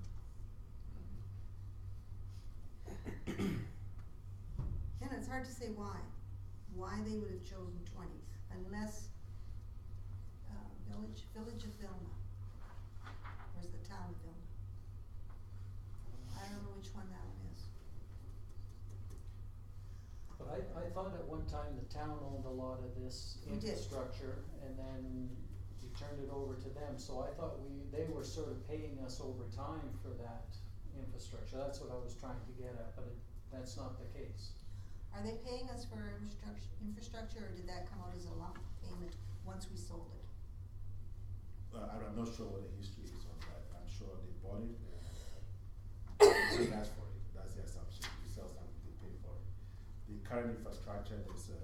And it's hard to say why they would have chosen 20, unless Village of Vilna, where's the town of Vilna? I don't know which one that one is. But I thought at one time the town owned a lot of this We did. infrastructure, and then you turned it over to them, so I thought they were sort of paying us over time for that infrastructure. That's what I was trying to get at, but that's not the case. Are they paying us for infrastructure, or did that come out as a lump payment once we sold it? I'm not sure what the history is on that. I'm sure they bought it. They asked for it. That's the assumption. You sell something, they pay for it. The current infrastructure, there's a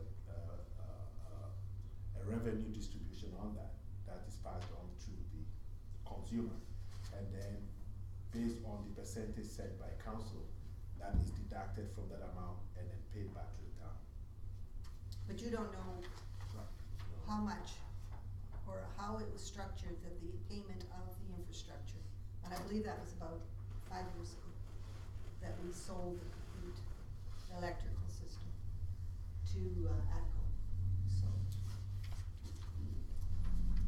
revenue distribution on that is passed on to the consumer, and then based on the percentage set by council, that is deducted from that amount and then paid back to the town. But you don't know how much or how it was structured, that the payment of the infrastructure. And I believe that was about 5 years ago that we sold the complete electrical system to ATCO. So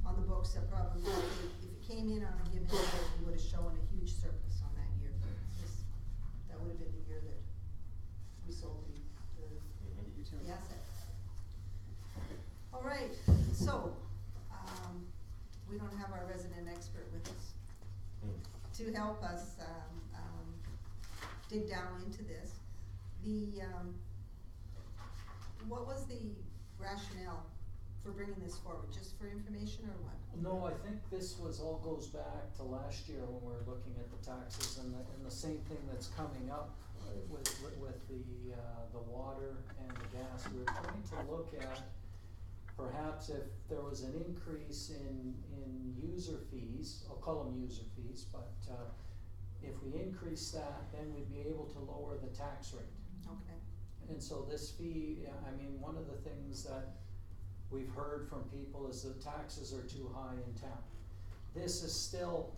on the books, that probably, if it came in on a given year, we would have shown a huge surplus on that year. That would have been the year that we sold the asset. All right, So, we don't have our resident expert with us to help us, dig down into this. What was the rationale for bringing this forward, just for information or what? No, I think this all goes back to last year when we were looking at the taxes, and the same thing that's coming up with the water and the gas. We were trying to look at perhaps if there was an increase in user fees, I'll call them user fees, but if we increase that, then we'd be able to lower the tax rate. Okay. And so this fee, I mean, one of the things that we've heard from people is that taxes are too high in town. This is still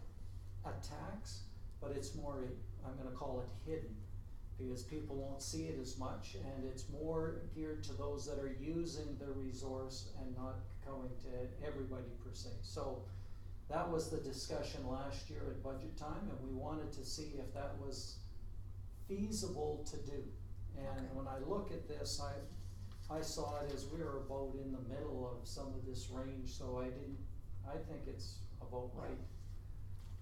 a tax, but it's more, I'm gonna call it hidden, because people won't see it as much, and it's more geared to those that are using the resource and not going to everybody per se. So that was the discussion last year at budget time, and we wanted to see if that was feasible to do. And Okay. when I look at this, I saw it as we were about in the middle of some of this range, so I think it's about right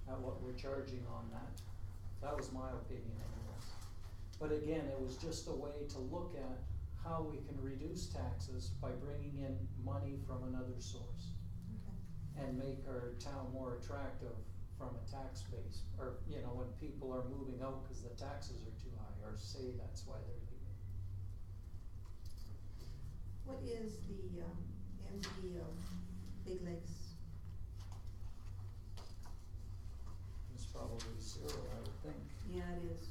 at what we're charging on that. That was my opinion anyways. But again, it was just a way to look at how we can reduce taxes by bringing in money from another source Okay. and make our town more attractive from a tax base, or, you know, when people are moving out because the taxes are too high, or say that's why they're leaving. What is the MD of Big Lakes? It's probably 0, I would think. Yeah, it is.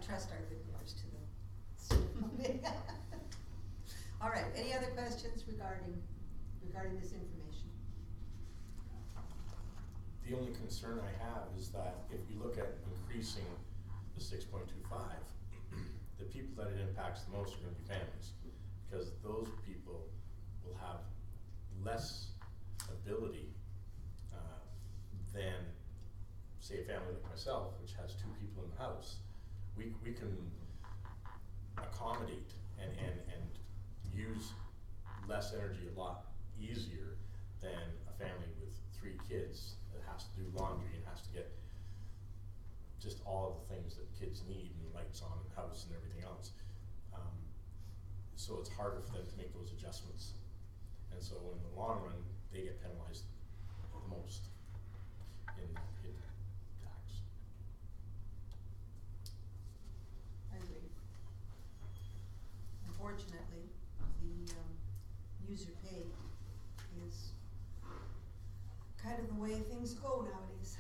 Trust our good words to them. All right, any other questions regarding this information? The only concern I have is that if you look at increasing the 6.25, the people that it impacts the most are gonna be families, because those people will have less ability than, say, a family like myself, which has 2 people in the house. We can accommodate and use less energy a lot easier than a family with 3 kids that has to do laundry and has to get just all of the things that kids need, and lights on in the house and everything else. So it's harder for them to make those adjustments. And so in the long run, they get penalized the most in tax. I agree. Unfortunately, the user pay is kind of the way things go nowadays.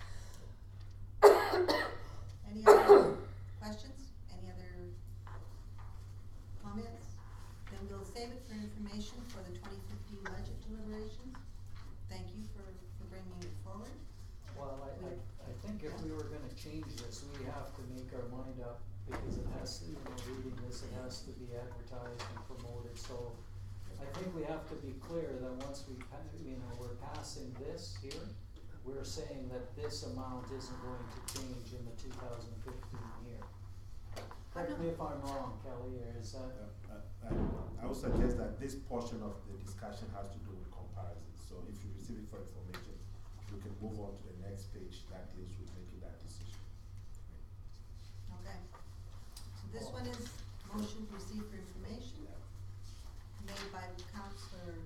Any other questions? Any other comments? Then we'll save it for information for the 2015 budget deliberations. Thank you for bringing it forward. Well, I think if we were gonna change this, we have to make our mind up, because it has to, you know, reading this, it has to be advertised and promoted, so I think we have to be clear that once we're passing this here, we're saying that this amount isn't going to change in the 2015 year. Correct me if I'm wrong, Kelly, or is that? I would suggest that this portion of the discussion has to do with comparison. So if you receive it for information, we can move on to the next page that deals with making that decision. Okay. So this one is motion to receive for information, made by Councillor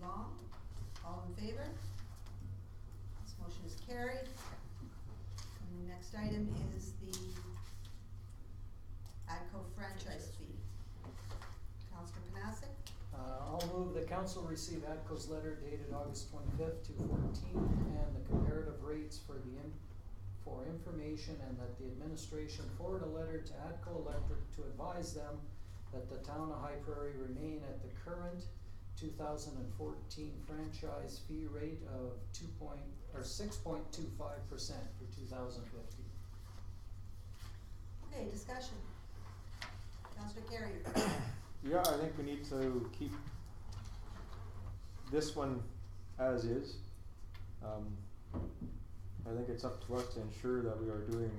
Long. All in favor? This motion is carried. And the next item is the ATCO Franchise Fee. Councillor Panasic? I'll move the council receive ATCO's letter dated August 25th, 2014, and the comparative rates for information, and that the administration forward a letter to ATCO Electric to advise them that the town of High Prairie remain at the current 2014 franchise fee rate of 6.25% for 2015. Okay, discussion. Councillor Carrier? Yeah, I think we need to keep this one as is. I think it's up to us to ensure that we are doing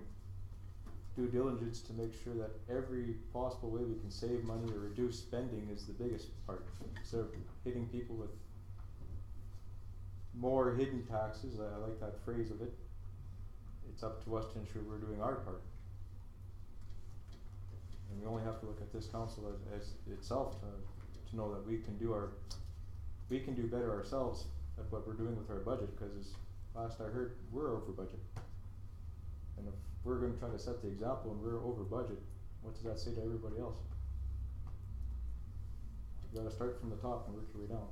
due diligence to make sure that every possible way we can save money or reduce spending is the biggest part. Instead of hitting people with more hidden taxes, I like that phrase of it, it's up to us to ensure we're doing our part. And we only have to look at this council as itself to know that we can do better ourselves at what we're doing with our budget, because as last I heard, we're over budget. And if we're gonna try to set the example and we're over budget, what does that say to everybody else? You gotta start from the top and work your way down.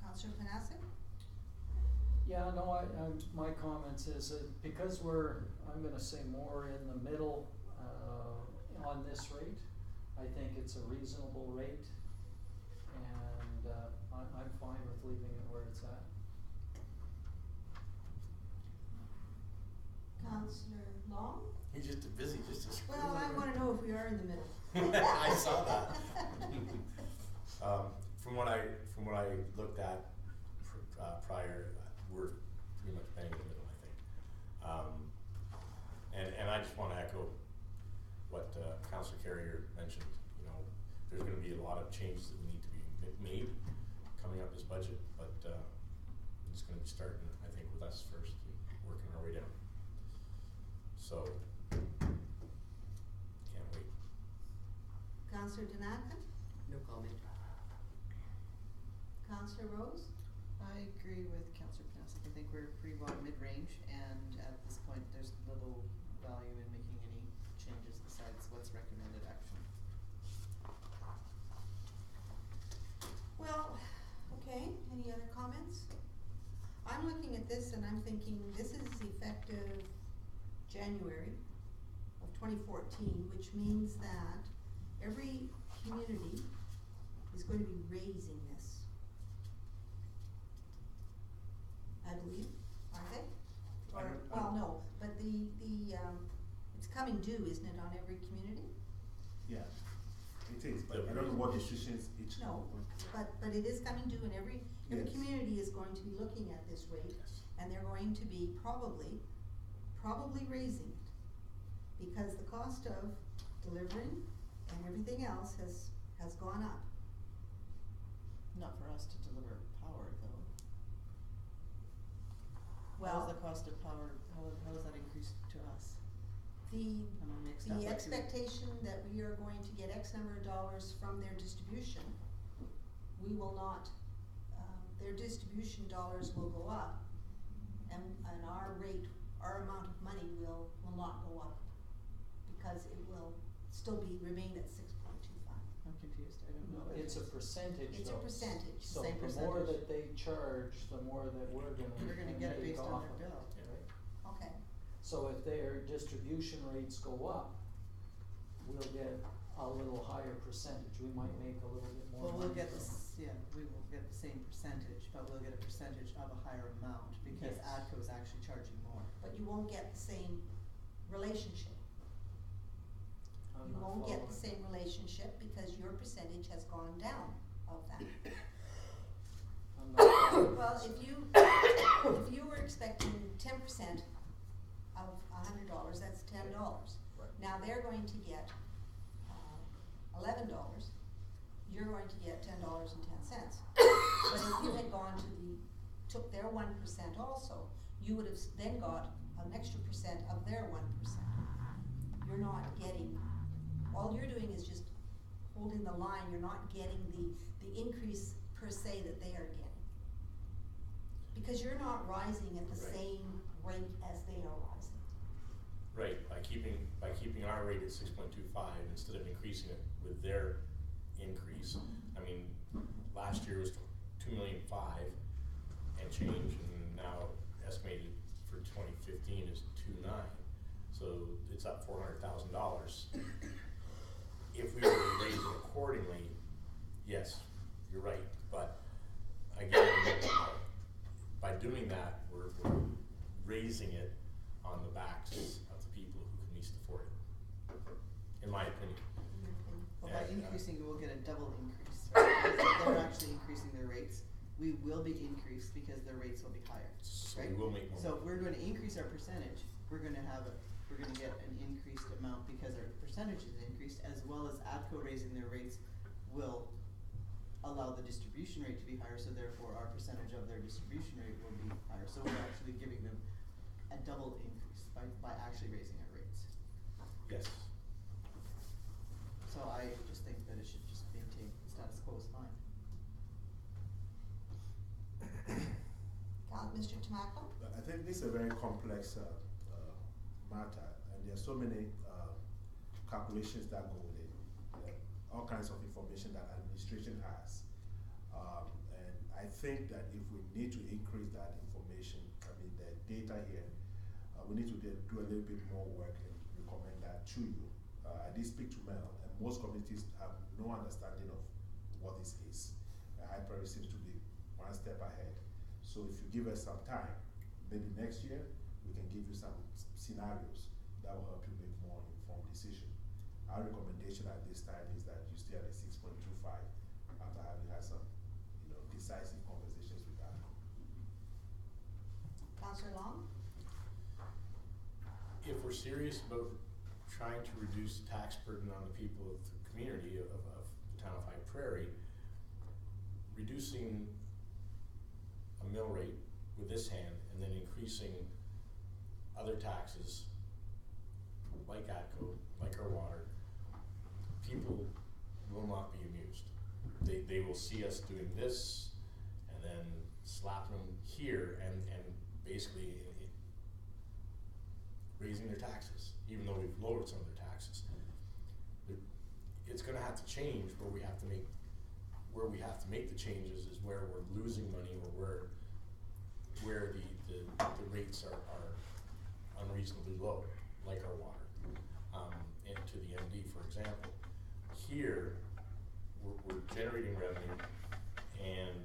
Councillor Panasic? Yeah, no, my comments is because I'm gonna say more in the middle, on this rate, I think it's a reasonable rate, and, I'm fine with leaving it where it's at. Councillor Long? He's just busy, just to. Well, I wanna know if we are in the middle. I saw that. From what I looked at prior, we're pretty much bang in the middle, I think. And I just want to echo what Councillor Carrier mentioned. You know, there's going to be a lot of changes that need to be made coming up this budget, but it's going to be starting, I think, with us first and working our way down. So, can't wait. Councillor Denaka? No comment. Councillor Rose? I agree with Councillor Panasic. I think we're pretty well mid-range, and at this point, there's little value in making any changes besides what's recommended action. Well, okay, any other comments? I'm looking at this and I'm thinking this is effective January of 2014, which means that every community is going to be raising this. I believe, aren't they? Well, no, but it's coming due, isn't it, on every community? Yeah, it is, but I don't know what decisions each. No, but it is coming due, and every Yes. community is going to be looking at this rate, Yes. and they're going to be probably raising it. Because the cost of delivering and everything else has gone up. Not for us to deliver power, though. Well, How's the cost of power, how is that increased to us? the Am I mixed up? The Like, do we- expectation that we are going to get X number of dollars from their distribution, we will not, their distribution dollars will go up, and our rate, our amount of money will not go up, because it will still remain at 6.25. I'm confused, I don't know. No, what it's a is. percentage though. It's a percentage. So Same the more percentage. that they charge, the more that we're gonna get it make based on off their of it, bill. right? Okay, So if their distribution rates go up, we'll get a little higher percentage, we might make a little bit more Well, we'll money get from this, yeah, we will get the same percentage, but we'll get a percentage of a higher amount, because Yes. ATCO is actually charging more. but you won't get the same relationship. I'm You not won't get the following. same relationship because your percentage has gone down of that. I'm not following. Well, if you were expecting 10% of $100, that's $10. Right. Now they're going to get $11, you're going to get $10.10. But if you had gone took their 1% also, you would have then got an extra percent of their 1%. You're not getting, all you're doing is just holding the line, you're not getting the increase per se that they are getting. Because you're not rising at the Right. same rate as they are rising. Right, by keeping our rate at 6.25 instead of increasing it with their increase. I mean, last year was 2,000,005 and change, and now estimated for 2015 is 2.9. So it's up $400,000. If we were to raise it accordingly, yes, you're right. But again, by doing that, we're raising it on the backs of the people who can least afford it, in my opinion. In your opinion. Well, by And, increasing, we'll get a double increase, right? If they're actually increasing their rates, we we will be increased because their rates will be higher, So right? we will make more. So if we're gonna increase our percentage, we're gonna get an increased amount because our percentage is increased, as well as ATCO raising their rates will allow the distribution rate to be higher, so therefore our percentage of their distribution rate will be higher. So we're actually giving them a double increase by actually raising our rates. Yes. So I just think that it should just maintain status quo is fine. Mr. Tamaco? I think this is a very complex matter, and there are so many calculations that go with it, all kinds of information that administration has. And I think that if we need to increase that information, I mean the data here, we need to do a little bit more work and recommend that to you. I did speak to Mel, and most communities have no understanding of what this is. Prairie seems to be one step ahead. So if you give us some time, maybe next year, we can give you some scenarios that will help you make more informed decision. Our recommendation at this time is that you stay at a 6.25 after having had some, decisive conversations with that. Councillor Long? If we're serious about trying to reduce tax burden on the people of the community of the town of High Prairie, reducing a mill rate with this hand and then increasing other taxes like ATCO, like our water, people will not be amused. They will see us doing this and then slapping them here and basically raising their taxes, even though we've lowered some of their taxes. It's gonna have to change, but we have to make where we have to make the changes is where we're losing money or where the rates are unreasonably low, like our water. And to the MD, for example, here we're generating revenue and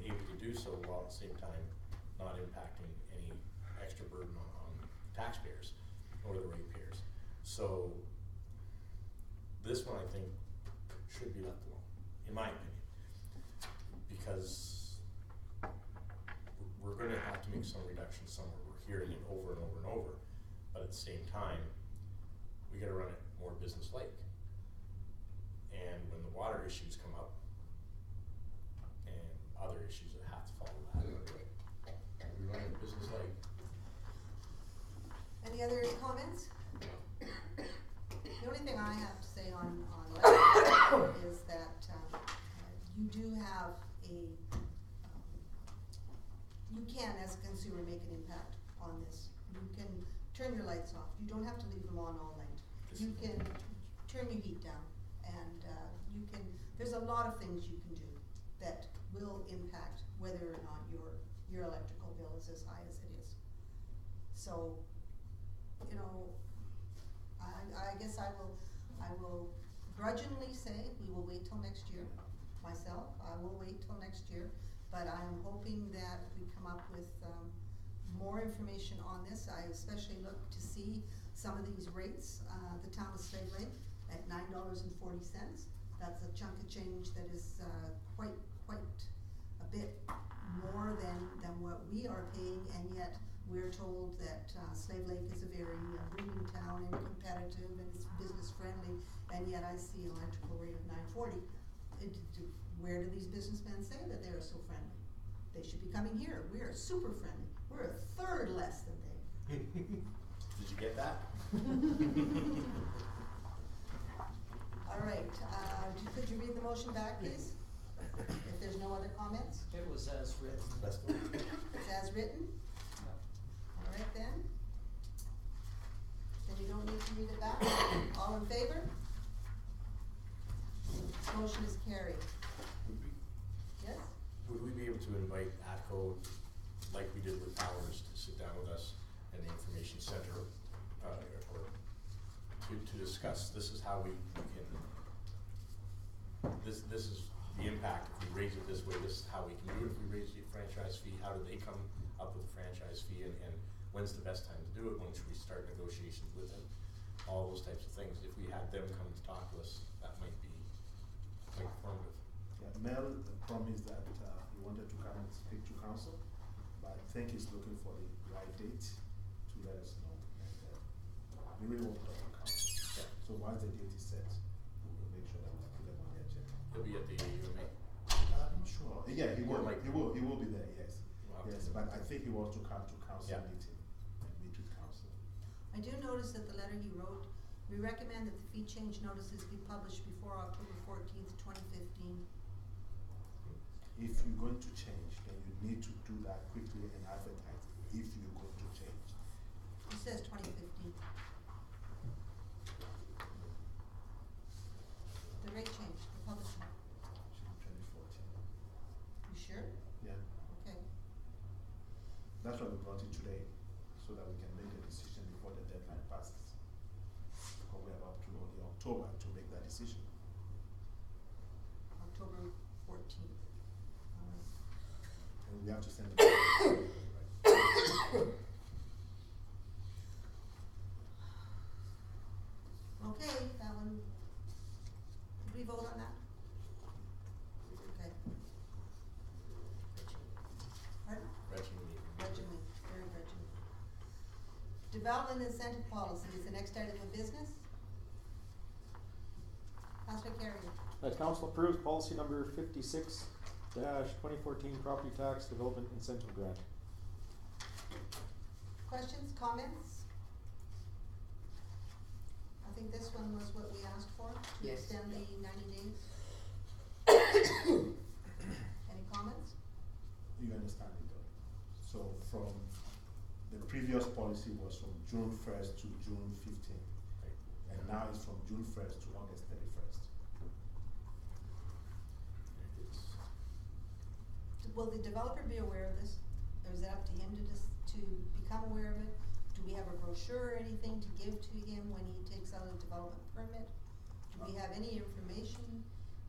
able to do so while at the same time not impacting any extra burden on taxpayers or the ratepayers. So this one I think should be left alone, in my opinion, because we're going to have to make some reductions somewhere. We're hearing it over and over and over, but at the same time, we got to run it more business-like. And when the water issues come up, and other issues that have to follow that, we run it business-like. Any other comments? The only thing I have to say on electric is that you do have you can, as a consumer, make an impact on this. You can turn your lights off. You don't have to leave them on all night. You can turn your heat down, and there's a lot of things you can do that will impact whether or not your electrical bill is as high as it is. So, I guess I will grudgingly say we will wait till next year. Myself, I will wait till next year, but I'm hoping that we come up with more information on this. I especially look to see some of these rates. The town of Slave Lake at $9.40. That's a chunk of change that is quite a bit more than what we are paying, and yet we're told that Slave Lake is a very booming town and competitive and it's business friendly, and yet I see an electrical rate of $9.40. Where do these businessmen say that they are so friendly? They should be coming here. We are super friendly. We're a third less than they. Did you get that? All right, could you read the motion back, please? If there's no other comments? It was as written. That's the one. It's as written? Yep. All right then. Then you don't need to read it back. All in favor? Motion is carried. Yes? Would we be able to invite ATCO, like we did with Powers, to sit down with us in the information center, or to discuss, this is how we can, this is the impact if we raise it this way, this is how we can do it if we raise the franchise fee, how do they come up with the franchise fee, and when's the best time to do it, when should we start negotiations with them, all those types of things. If we had them come to talk to us, that might be quite informative. Yeah, Mel promised that he wanted to come and speak to council, but I think he's looking for the right date to let us know. And we really want to talk to council. Yeah. So once the date is set, we will make sure that we put them on the agenda. He'll be at the UMA. I'm not sure. Yeah, he will. Like- He will be there. Yes. Wow. Yes, but I think he wants to come to council Yeah. meeting and meet with council. I do notice that the letter he wrote, we recommend that the fee change notices be published before October 14th, 2015. If you're going to change, then you need to do that quickly and advertise if you're going to change. It says 2015. The rate change, the publishing. Should be 2014. You sure? Yeah. Okay. That's why we brought it today, so that we can make a decision before the deadline passes. Because we have up to only October to make that decision. October 14th. And we have to send it back. Okay, that one, did we vote on that? Okay. Pardon? Reggie. Regimen, very regimen. Development incentive policy is the next item of business. Councilor Carey. That council approves policy number 56-2014 property tax development incentive grant. Questions, comments? I think this one was what we asked for, to Yes. extend the 90 days. Any comments? You understand it though. So from, the previous policy was from June 1st to June 15th. Right. And now it's from June 1st to August 31st. It's, Will the developer be aware of this, or is it up to him to to become aware of it? Do we have a brochure or anything to give to him when he takes out a development permit? Do we have any information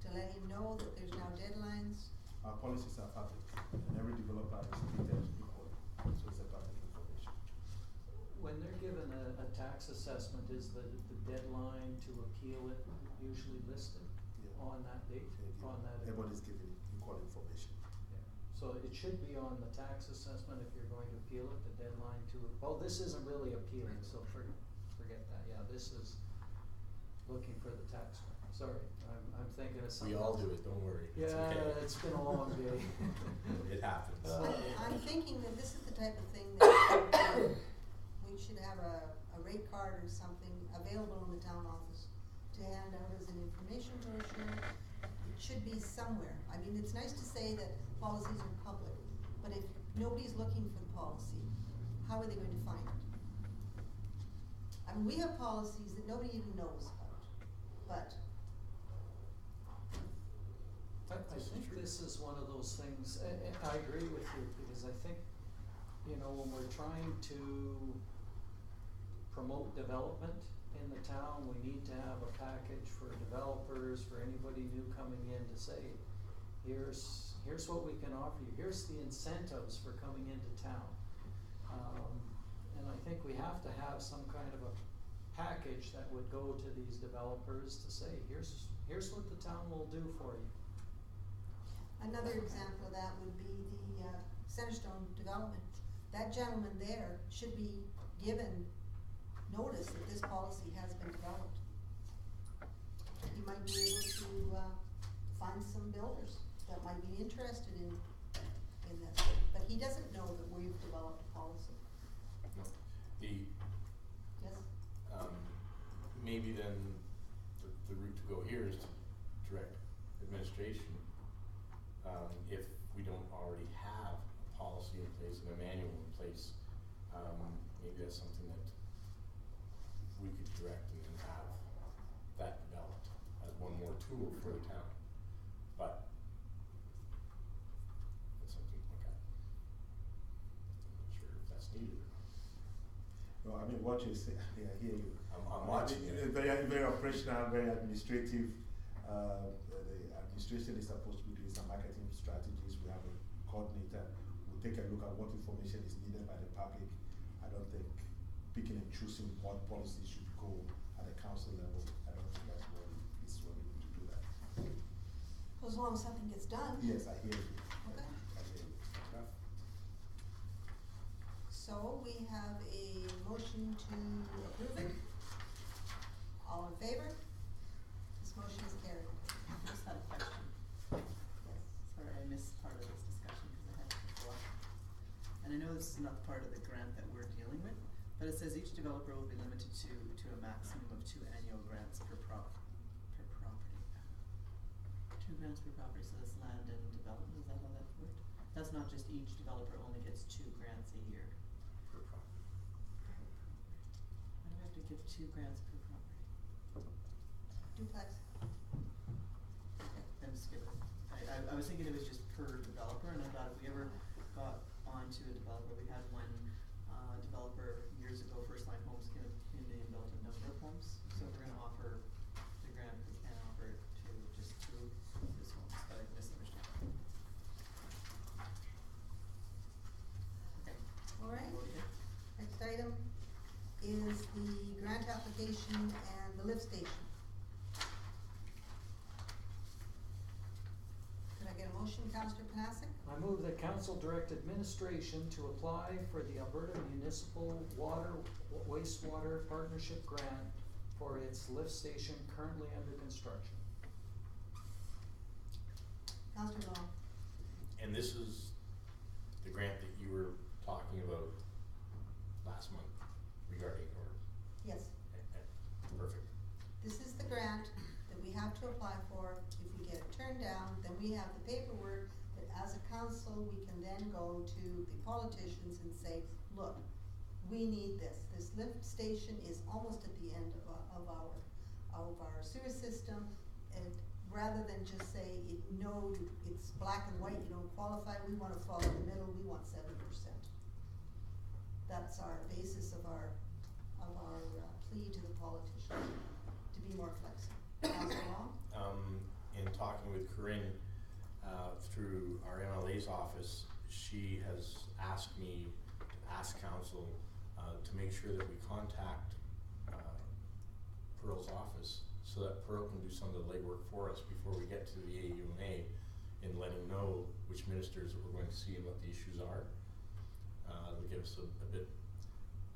to let him know that there's now deadlines? Our policies are public, and every developer is treated equally, so it's a public information. When they're given a tax assessment, is the deadline to appeal it usually listed Yeah. on that date, on that? Everybody's given equal information. Yeah. So it should be on the tax assessment if you're going to appeal it, the deadline to, well, this isn't really appealing, so forget that, yeah, this is looking for the tax rate. Sorry, I'm thinking of something we all else. do it, don't worry. It's Yeah, okay. it's been a long day. It happens. I'm thinking that this is the type of thing that we should have a rate card or something available in the town office to hand out as an information brochure. It should be somewhere. I mean, it's nice to say that policies are public, but if nobody's looking for the policy, how are they going to find it? I mean, we have policies that nobody even knows about, but I think this is one of those things, and I agree with you, because I think, you know, when we're trying to promote development in the town, we need to have a package for developers, for anybody new coming in to say, here's what we can offer you, here's the incentives for coming into town. And I think we have to have some kind of a package that would go to these developers to say, here's what the town will do for you. another example of that would be the Centerstone development. That gentleman there should be given notice that this policy has been developed. He might be able to find some builders that might be interested in this, but he doesn't know that we've developed a policy. No. The, Yes? maybe then the route to go here is to direct administration, if we don't already have a policy in place and a manual in place, maybe that's something that we could direct and then have that developed as one more tool for the town. But that's something to look at. I'm not sure if that's needed or not. Well, I mean, what you say, I hear you. I'm watching It's it. very, very operational, very administrative. The administration is supposed to be doing some marketing strategies. We have a coordinator. We'll take a look at what information is needed by the public. I don't think picking and choosing what policy should go at the council level, I don't think that's where we need to do that. As long as something gets done. Yes, I hear you. Okay. So we have a motion to approve it. All in favor? This motion is carried. I just had a question. Yes. Sorry, I missed part of this discussion because I had to go off. And I know this is not part of the grant that we're dealing with, but it says each developer will be limited to a maximum of 2 annual grants per property. 2 grants per property, so that's land and development, is that how that worked? That's not just each developer only gets 2 grants a year. Per property. Why do we have to give 2 grants per property? Duplex. Okay, then skip it. I was thinking it was just per developer, and I thought if we ever got onto a developer, we had one developer years ago, First Line Homes came into the community and built a number of homes. So if we're gonna offer the grant, we can't offer it to just 2 of his homes, but I misunderstood. Okay. All right. Okay. Next item is the grant application and the lift station. Could I get a motion, Councillor Panasic? I move that council direct administration to apply for the Alberta Municipal Wastewater Partnership Grant for its lift station currently under construction. Councillor Long. And this is the grant that you were talking about last month regarding, or? Yes. Perfect. This is the grant that we have to apply for. If we get it turned down, then we have the paperwork that as a council, we can then go to the politicians and say, look, we need this. This lift station is almost at the end of our sewer system. And rather than just say, no, it's black and white, you don't qualify, we wanna fall in the middle, we want 7%. That's our basis of our plea to the politicians, to be more flexible. Councillor Long? In talking with Corinne, through our MLA's office, she has asked me to ask council, to make sure that we contact, Pearl's office, so that Pearl can do some of the legwork for us before we get to the AUMA in letting know which ministers that we're going to see and what the issues are. It'll give us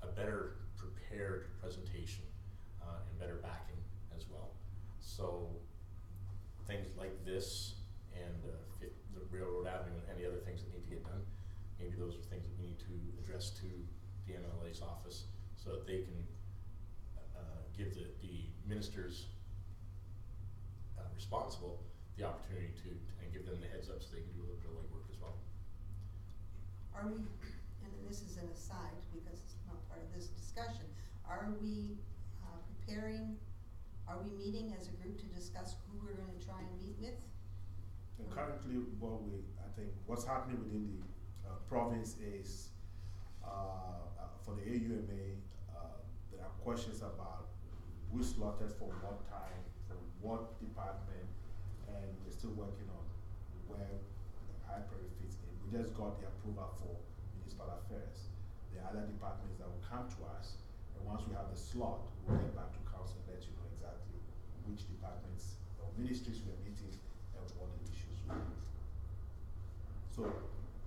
a better prepared presentation, and better backing as well. So things like this and the Railroad Avenue and any other things that need to get done, maybe those are things that we need to address to the MLA's office so that they can give the ministers responsible the opportunity to and give them the heads up so they can do a little bit of legwork as well. Are we, and this is an aside because it's not part of this discussion, are we meeting as a group to discuss who we're gonna try and meet with? And currently, I think what's happening within the province is, for the AUMA, there are questions about who's slotted for what time, from what department, and we're still working on where the high Prairie fits in. We just got the approval for municipal affairs. There are other departments that will come to us, and once we have the slot, we'll get back to council and let you know exactly which departments or ministries we're meeting and what the issues will be. So,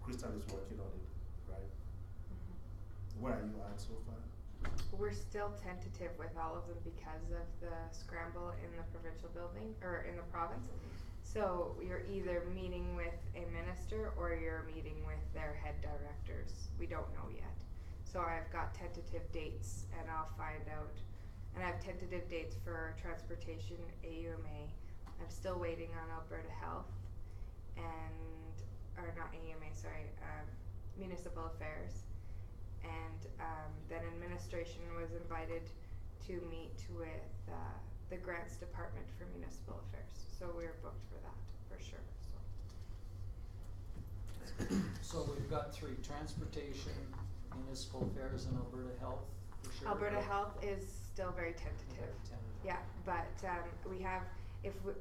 Crystal is working on it, right? Where are you at so far? We're still tentative with all of them because of the scramble in the provincial building, or in the province. So you're either meeting with a minister or you're meeting with their head directors. We don't know yet. So I've got tentative dates and I'll find out. And I have tentative dates for transportation, AUMA. I'm still waiting on Alberta Health and, or not AUMA, sorry, Municipal Affairs. And then administration was invited to meet with the grants department for municipal affairs. So we're booked for that, for sure, So we've got 3: transportation, municipal affairs, and Alberta Health, for sure. Alberta Health is still very tentative. Very tentative. Yeah, but we have,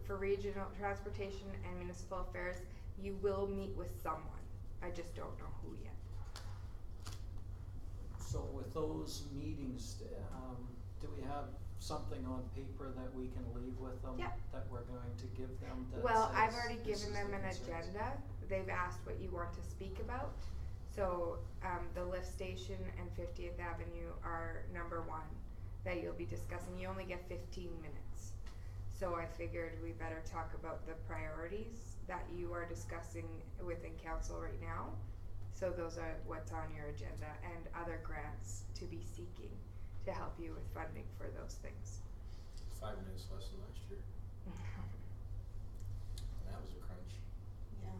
for regional transportation and municipal affairs, you will meet with someone. I just don't know who yet. So with those meetings, do we have something on paper that we can leave with them? Yep. That we're going to give them that Well, I've says already this given is them the an concerns? agenda. They've asked what you want to speak about. So, the lift station and 50th Avenue are number one that you'll be discussing. You only get 15 minutes. So I figured we better talk about the priorities that you are discussing within council right now. So those are what's on your agenda, and other grants to be seeking to help you with funding for those things. 5 minutes less than last year. That was a crunch. Yeah.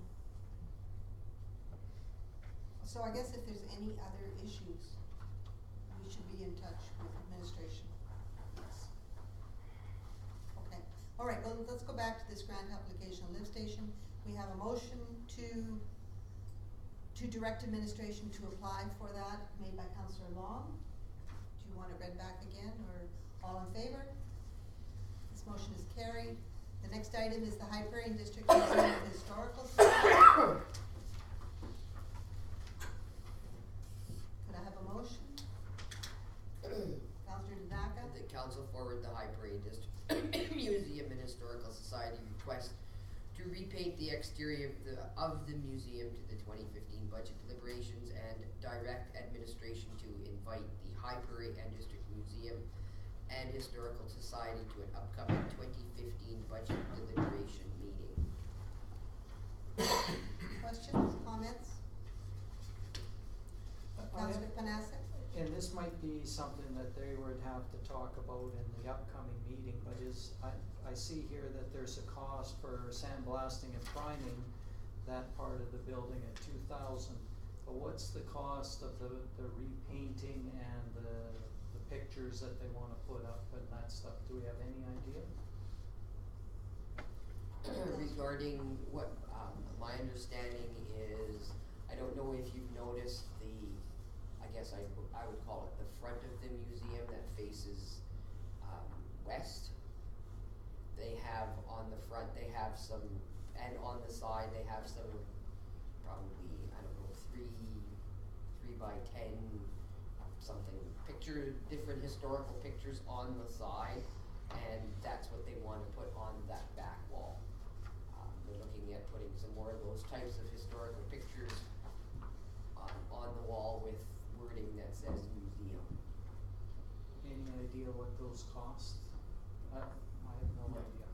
So I guess if there's any other issues, we should be in touch with administration. Yes. Okay, all right, well, let's go back to this grant application lift station. We have a motion to direct administration to apply for that, made by Councillor Long. Do you want it read back again, or all in favor? This motion is carried. The next item is the High Prairie District Museum and Historical Society. Could I have a motion? Councillor Danaka? The council forward the High Prairie District Museum and Historical Society request to repaint the exterior of the museum to the 2015 budget deliberations, and direct administration to invite the High Prairie and District Museum and Historical Society to an upcoming 2015 budget deliberation meeting. Questions, comments? Councillor Panasic? And this might be something that they would have to talk about in the upcoming meeting, but I see here that there's a cost for sandblasting and priming that part of the building at $2,000. But what's the cost of the repainting and the pictures that they wanna put up and that stuff? Do we have any idea? Regarding what, my understanding is, I don't know if you've noticed I guess I would call it the front of the museum that faces, west. They have on the front, they have some, and on the side, they have some, probably, I don't know, 3 by 10, something, different historical pictures on the side, and that's what they want to put on that back wall. They're looking at putting some more of those types of historical pictures on the wall with wording that says museum. Any idea what those cost? I have no idea.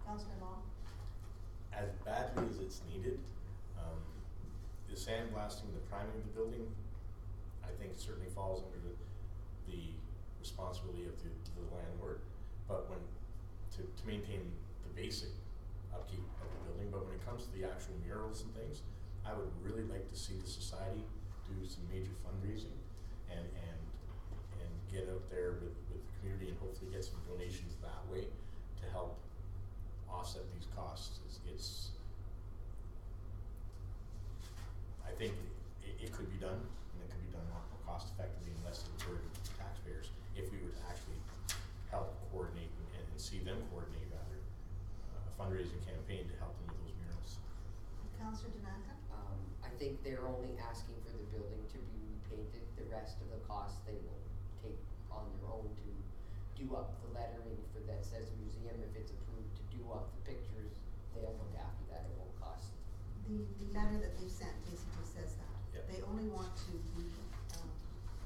Councillor Long? As badly as it's needed, the sandblasting, the priming of the building, I think certainly falls under the responsibility of the landlord. But to maintain the basic upkeep of the building, but when it comes to the actual murals and things, I would really like to see the society do some major fundraising and get out there with the community and hopefully get some donations that way to help offset these costs. I think it could be done, and it could be done more cost effectively and less of a burden to taxpayers if we were to actually help coordinate and see them coordinate rather a fundraising campaign to help them with those murals. Councillor Danaka? I think they're only asking for the building to be repainted. The rest of the costs they will take on their own to do up the lettering for that says museum. If it's approved to do up the pictures, they'll look after that. It won't cost. The letter that they've sent basically says that. Yep. They only want to be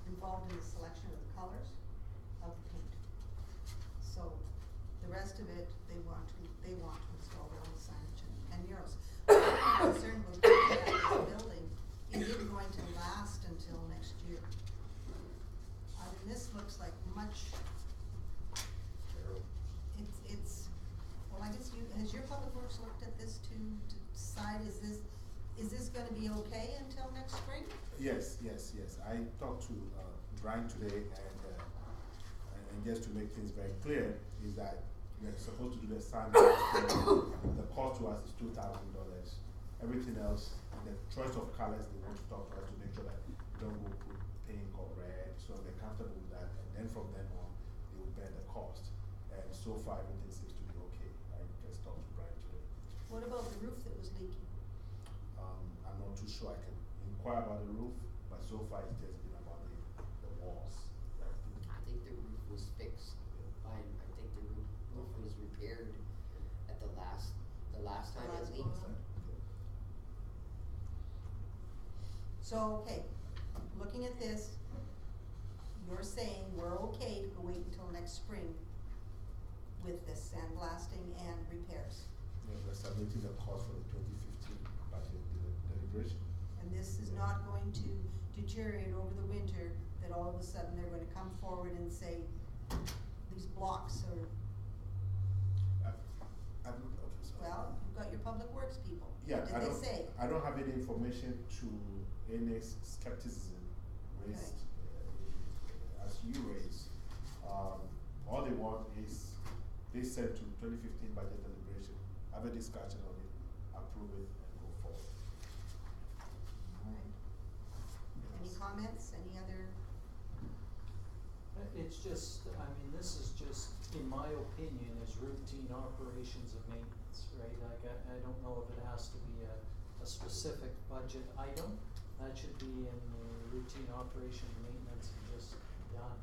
involved in the selection of the colors of the paint. So the rest of it, they want to install their own signage and murals. I'm concerned with looking at this building, it isn't going to last until next year. I mean, this looks like much, well, I guess has your public works looked at this to decide, is this gonna be okay until next spring? Yes. I talked to Brian today, and just to make things very clear, is that we're supposed to do the sign. The cost to us is $2,000. Everything else, the choice of colors, they want to talk to us to make sure that we don't go put pink or red, so they're comfortable with that. And then from then on, they will bear the cost. And so far, everything seems to be okay. I just talked to Brian today. What about the roof that was leaking? I'm not too sure. I can inquire about the roof, but so far it's just been about the walls. Right? I think the roof was fixed. I think the roof was repaired at the last time it leaked. So, okay, looking at this, you're saying we're okay to wait until next spring with this sandblasting and repairs. Yeah, we're submitting the cost for the 2015 budget deliberation. And this is not going to deteriorate over the winter, that all of a sudden they're gonna come forward and say, these blocks are, well, you've got your public works people. Yeah, What did they say? I don't have any information to any skepticism raised as you raised. All they want is, they said to 2015 budget deliberation, have a discussion on it, approve it, and go forward. Alright. Any comments, any other? It's just, I mean, this is just, in my opinion, is routine operations and maintenance, right? Like, I don't know if it has to be a specific budget item. That should be in the routine operation and maintenance and just done.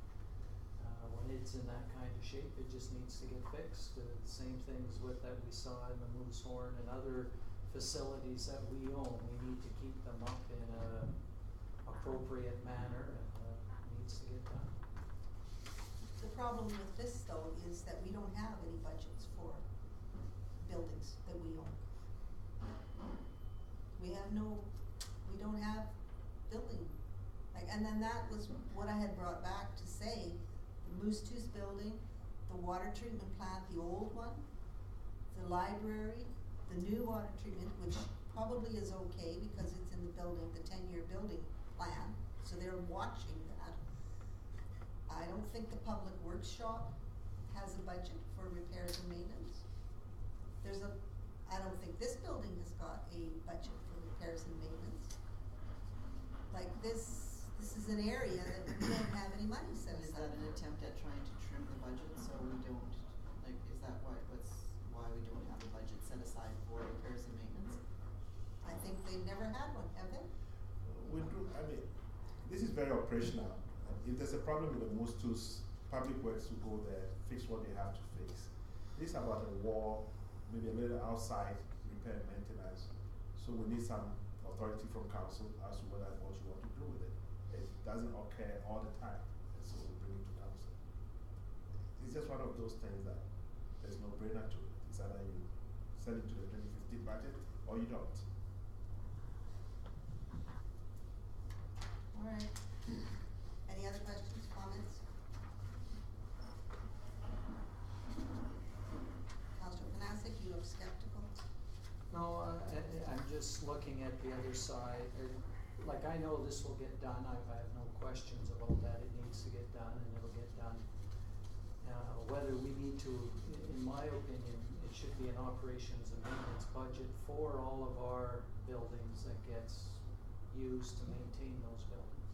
When it's in that kind of shape, it just needs to get fixed. The same things with that we saw in the Moosehorn and other facilities that we own. We need to keep them up in a appropriate manner, and needs to get done. The problem with this though is that we don't have any budgets for buildings that we own. We don't have building, like, and then that was what I had brought back to say, the Moose Tooth building, the water treatment plant, the old one, the library, the new water treatment, which probably is okay because it's in the building, the 10-year building plan, so they're watching that. I don't think the public works shop has a budget for repairs and maintenance. I don't think this building has got a budget for repairs and maintenance. Like this is an area that we don't have any money set Is aside. that an attempt at trying to trim the budget so we don't, like, is that why we don't have a budget set aside for repairs and maintenance? I think they've never had one, have they? We do, I mean, this is very operational. If there's a problem with the Moose Tooth, Public Works will go there, fix what they have to fix. This is about a wall, maybe a little outside repair and maintenance. So we need some authority from council as to what you want to do with it. It doesn't occur all the time, and so we bring it to council. It's just one of those things that there's no brainer to it. It's either you send it to the 2015 budget or you don't. Alright. Any other questions, comments? Councilor Panasic, you look skeptical. No, I'm just looking at the other side. Like, I know this will get done. I have no questions about that. It needs to get done, and it'll get done. Whether we need to, in my opinion, it should be an operations and maintenance budget for all of our buildings that gets used to maintain those buildings.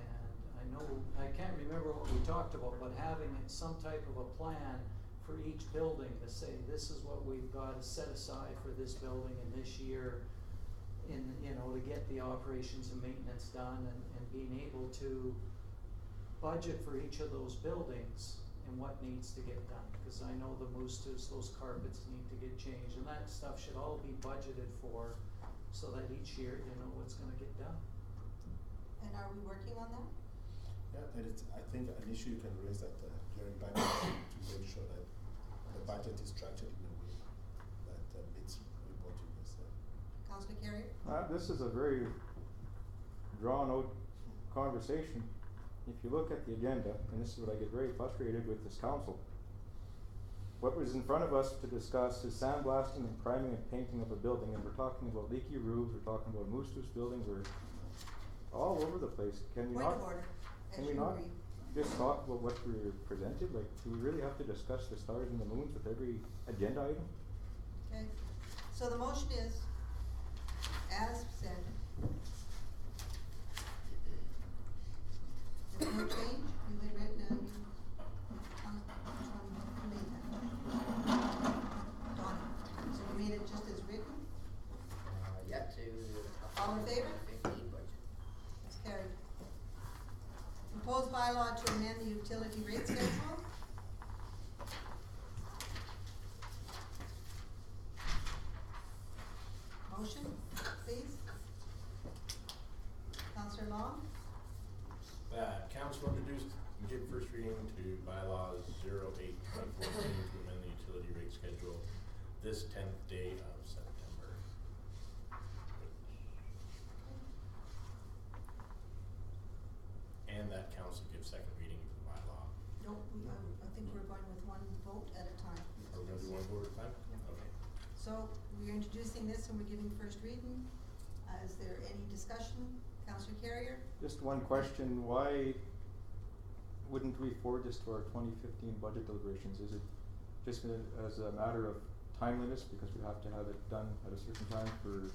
And I know, I can't remember what we talked about, but having some type of a plan for each building to say, this is what we've got to set aside for this building in this year, to get the operations and maintenance done, and being able to budget for each of those buildings and what needs to get done. Because I know the Moose Tooth, those carpets need to get changed, and that stuff should all be budgeted for, so that each year you know what's gonna get done. And are we working on that? Yeah, and it's, I think an issue you can raise that during budget to make sure that the budget is structured in a way that meets what you just said. Councilor Carrier? This is a very drawn-out conversation. If you look at the agenda, and this is what I get very frustrated with this council, what was in front of us to discuss is sandblasting and priming and painting of a building, and we're talking about leaky roofs, we're talking about Moose Tooth buildings, we're all over the place. Can we Point not, of order, as can you we not agree. just talk about what we're presented? Like, do we really have to discuss the stars and the moons with every agenda item? Okay, so the motion is, as said. There's no change, you had written, who made that? Donnie, so you made it just as written? Yet to. All in favor? 15 budget. That's carried. Proposed bylaw to amend the utility rate schedule. Motion, please. this 10th day of September. And that council gives second reading to the bylaw. No, I think we're going with one vote at a time. Are we gonna do one vote at a time? Yeah. Okay. So we're introducing this and we're giving first reading. Is there any discussion? Councillor Carrier? Just one question, why wouldn't we forward this to our 2015 budget deliberations? Is it just as a matter of timeliness, because we have to have it done at a certain time for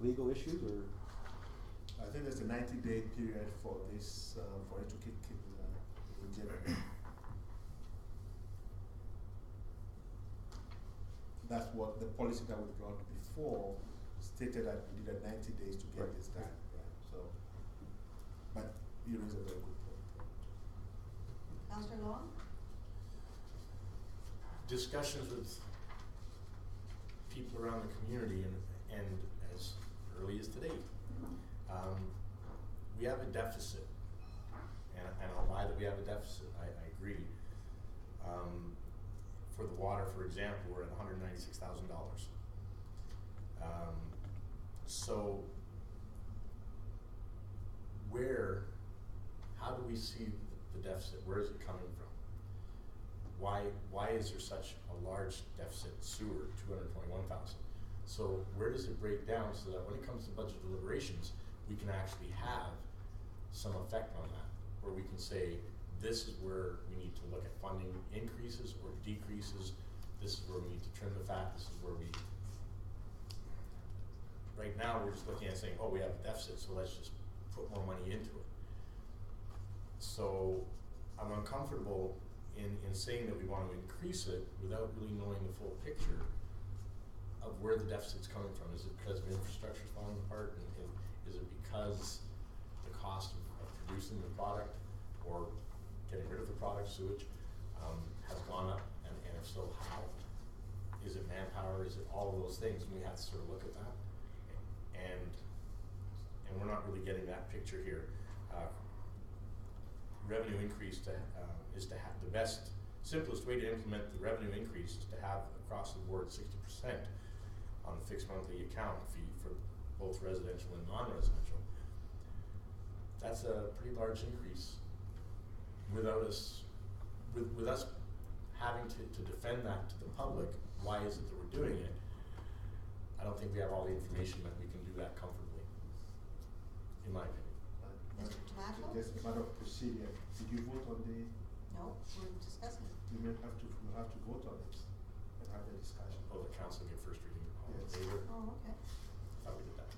legal issues, or? I think there's a 90-day period for this, for it to kick in January. That's what the policy that we brought before stated, that we needed 90 days to get this done. Right. So, but you raise a very good point. Councillor Long? Discussions with people around the community, and as early as today, we have a deficit, and I'll lie that we have a deficit, I agree. For the water, for example, we're at $196,000. So how do we see the deficit? Where is it coming from? Why is there such a large deficit? Sewer, 221,000. So where does it break down so that when it comes to budget deliberations, we can actually have some effect on that, where we can say, this is where we need to look at funding increases or decreases, this is where we need to trim the fat, this is where we, right now we're just looking at saying, oh, we have a deficit, so let's just put more money into it. So I'm uncomfortable in saying that we want to increase it without really knowing the full picture of where the deficit's coming from. Is it because of infrastructure's falling apart, and is it because the cost of producing the product or getting rid of the product, sewage, has gone up, and if so, how? Is it manpower? Is it all of those things? And we have to sort of look at that. And we're not really getting that picture here. Revenue increase is to have the simplest way to implement the revenue increase is to have across the board 60% on the fixed monthly account fee for both residential and non-residential. That's a pretty large increase without us, with us having to defend that to the public. Why is it that we're doing it? I don't think we have all the information that we can do that comfortably, in my opinion. Mr. Tomato? Just a matter of procedure. Did you vote on the? No, we're discussing it. You may have to vote on it and have the discussion. Oh, the council get first reading. All in Yes. favor? Oh, okay. I thought we did that.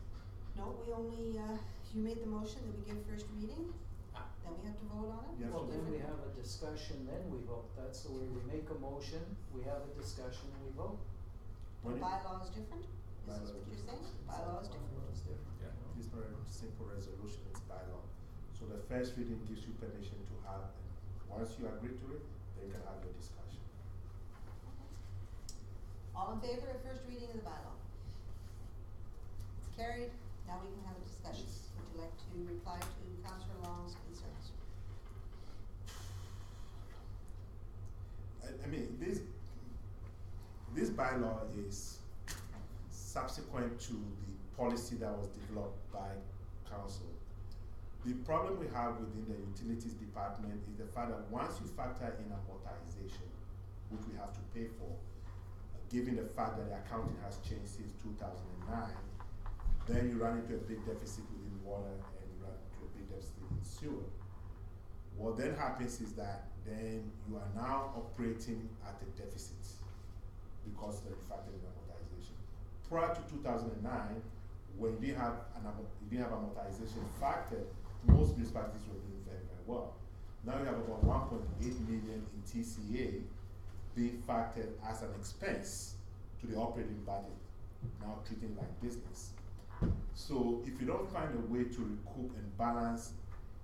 No, we only, you made the motion that we give first reading, then we have to vote on it? Yes. Well, then we have a discussion, then we vote. That's the way we make a motion, we have a discussion, we vote. The When you- bylaw is different? Is Bylaw this what is you're saying? different. Bylaw is different. Bylaw is different. Yeah. It's not a simple resolution, it's bylaw. So the first reading gives you permission to have, once you agree to it, then you can have your discussion. All in favor of first reading of the bylaw? It's carried, now we can have a discussion. Would you like to reply to Councillor Long's concerns? I mean, this bylaw is subsequent to the policy that was developed by council. The problem we have within the utilities department is the fact that once you factor in amortization, which we have to pay for, given the fact that the accounting has changed since 2009, then you run into a big deficit within water and you run into a big deficit in sewer. What then happens is that then you are now operating at a deficit because of the factor in amortization. Prior to 2009, when you didn't have amortization factor, most municipalities were doing very, very well. Now you have about 1.8 million in TCA being factored as an expense to the operating budget, now treating like business. So if you don't find a way to recoup and balance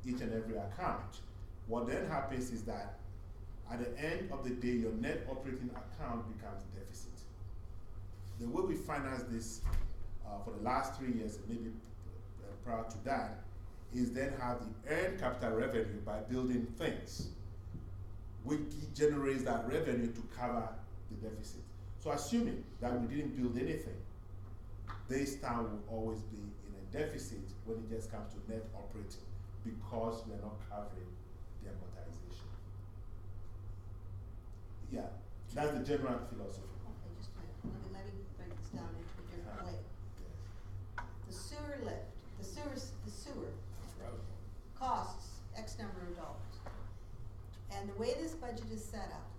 each and every account, what then happens is that at the end of the day, your net operating account becomes deficit. The way we finance this for the last 3 years, and maybe prior to that, is then have the earned capital revenue by building things, which generates that revenue to cover the deficit. So assuming that we didn't build anything, this town will always be in a deficit when it just comes to net operating because we're not covering the amortization. Yeah, that's the general philosophy. Okay, just a minute, let me break this down into a different way. The sewer lift, the sewer costs X number of dollars. And the way this budget is set up,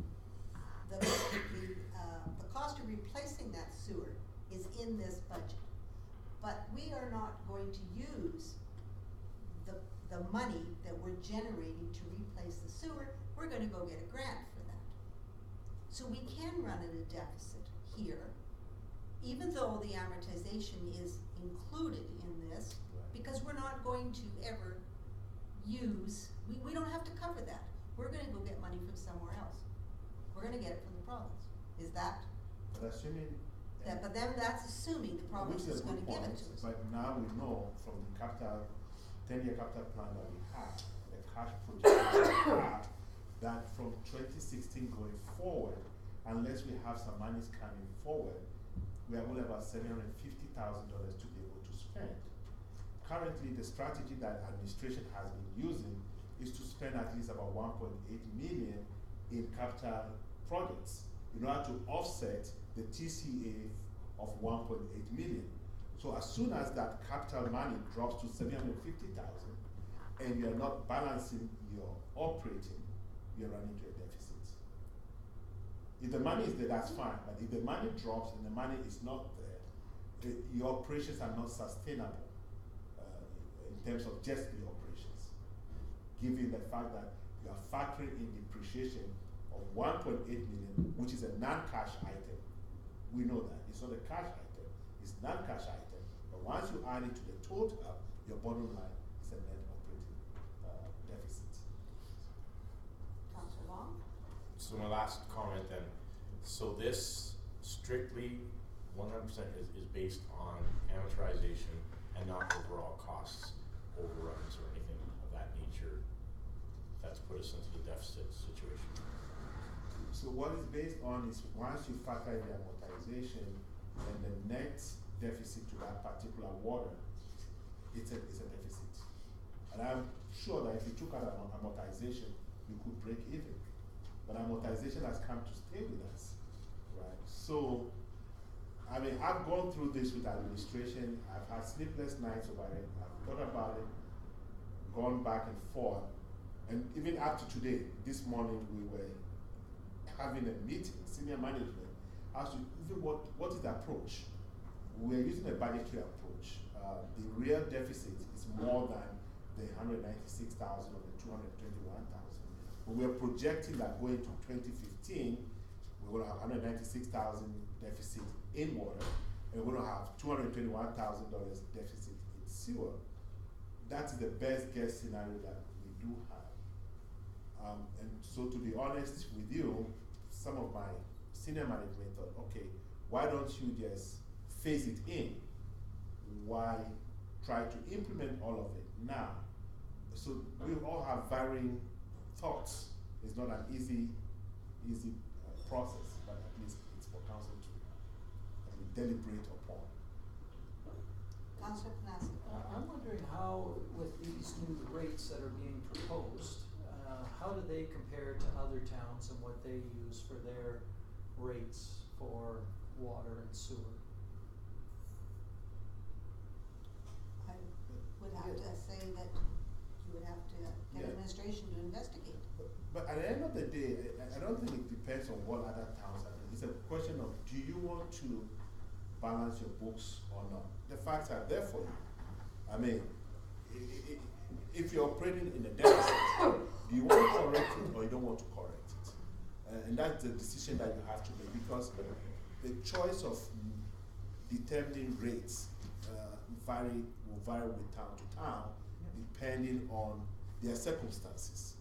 the cost of replacing that sewer is in this budget. But we are not going to use the money that we're generating to replace the sewer. We're gonna go get a grant for that. So we can run at a deficit here, even though the amortization is included in this, because we're not going to ever use, we don't have to cover that. We're gonna go get money from somewhere else. We're gonna get it from the province. Is that? But assuming. But then that's assuming the province is gonna give it to us. But now we know from the 10-year capital plan that we have, the cash projection we have, that from 2016 going forward, unless we have some monies coming forward, we are only about $750,000 to be able to spend. Currently, the strategy that administration has been using is to spend at least about 1.8 million in capital projects in order to offset the TCA of 1.8 million. So as soon as that capital money drops to 750,000 and you're not balancing your operating, you're running into a deficit. If the money is there, that's fine, but if the money drops and the money is not there, your operations are not sustainable in terms of just the operations, given the fact that you are factoring in depreciation of 1.8 million, which is a non-cash item. We know that. It's not a cash item, it's non-cash item. But once you add it to the total, your bottom line is a net operating deficit. Councillor Long? So my last comment then, so this strictly 100% is based on amortization and not overall costs, overruns, or anything of that nature that's put us into the deficit situation. So what it's based on is once you factor in the amortization and the net deficit to that particular water, it's a deficit. And I'm sure that if you took out amortization, you could break even. But amortization has come to stay with us, right? So, I mean, I've gone through this with administration. I've had sleepless nights over it. I've thought about it, gone back and forth. And even up to today, this morning we were having a meeting, senior management, as to even what is the approach. We're using a budgetary approach. The real deficit is more than the 196,000 or the 221,000. But we're projecting that going to 2015, we're going to have 196,000 deficit in water, and we're going to have $221,000 deficit in sewer. That's the best guess scenario that we do have. And so to be honest with you, some of my senior management thought, okay, why don't you just phase it in? Why try to implement all of it now? So we all have varying thoughts. It's not an easy process, but at least it's for council to deliberate upon. Councillor Panaski? I'm wondering how, with these new rates that are being proposed, how do they compare to other towns and what they use for their rates for water and sewer? I would have to say that you would have to get administration to investigate. But at the end of the day, I don't think it depends on what other towns are doing. It's a question of, do you want to balance your books or not? The facts are there for you. I mean, if you're operating in a deficit, do you want to correct it or you don't want to correct it? And that's the decision that you have to make, because the choice of determining rates will vary with town to town, depending on their circumstances.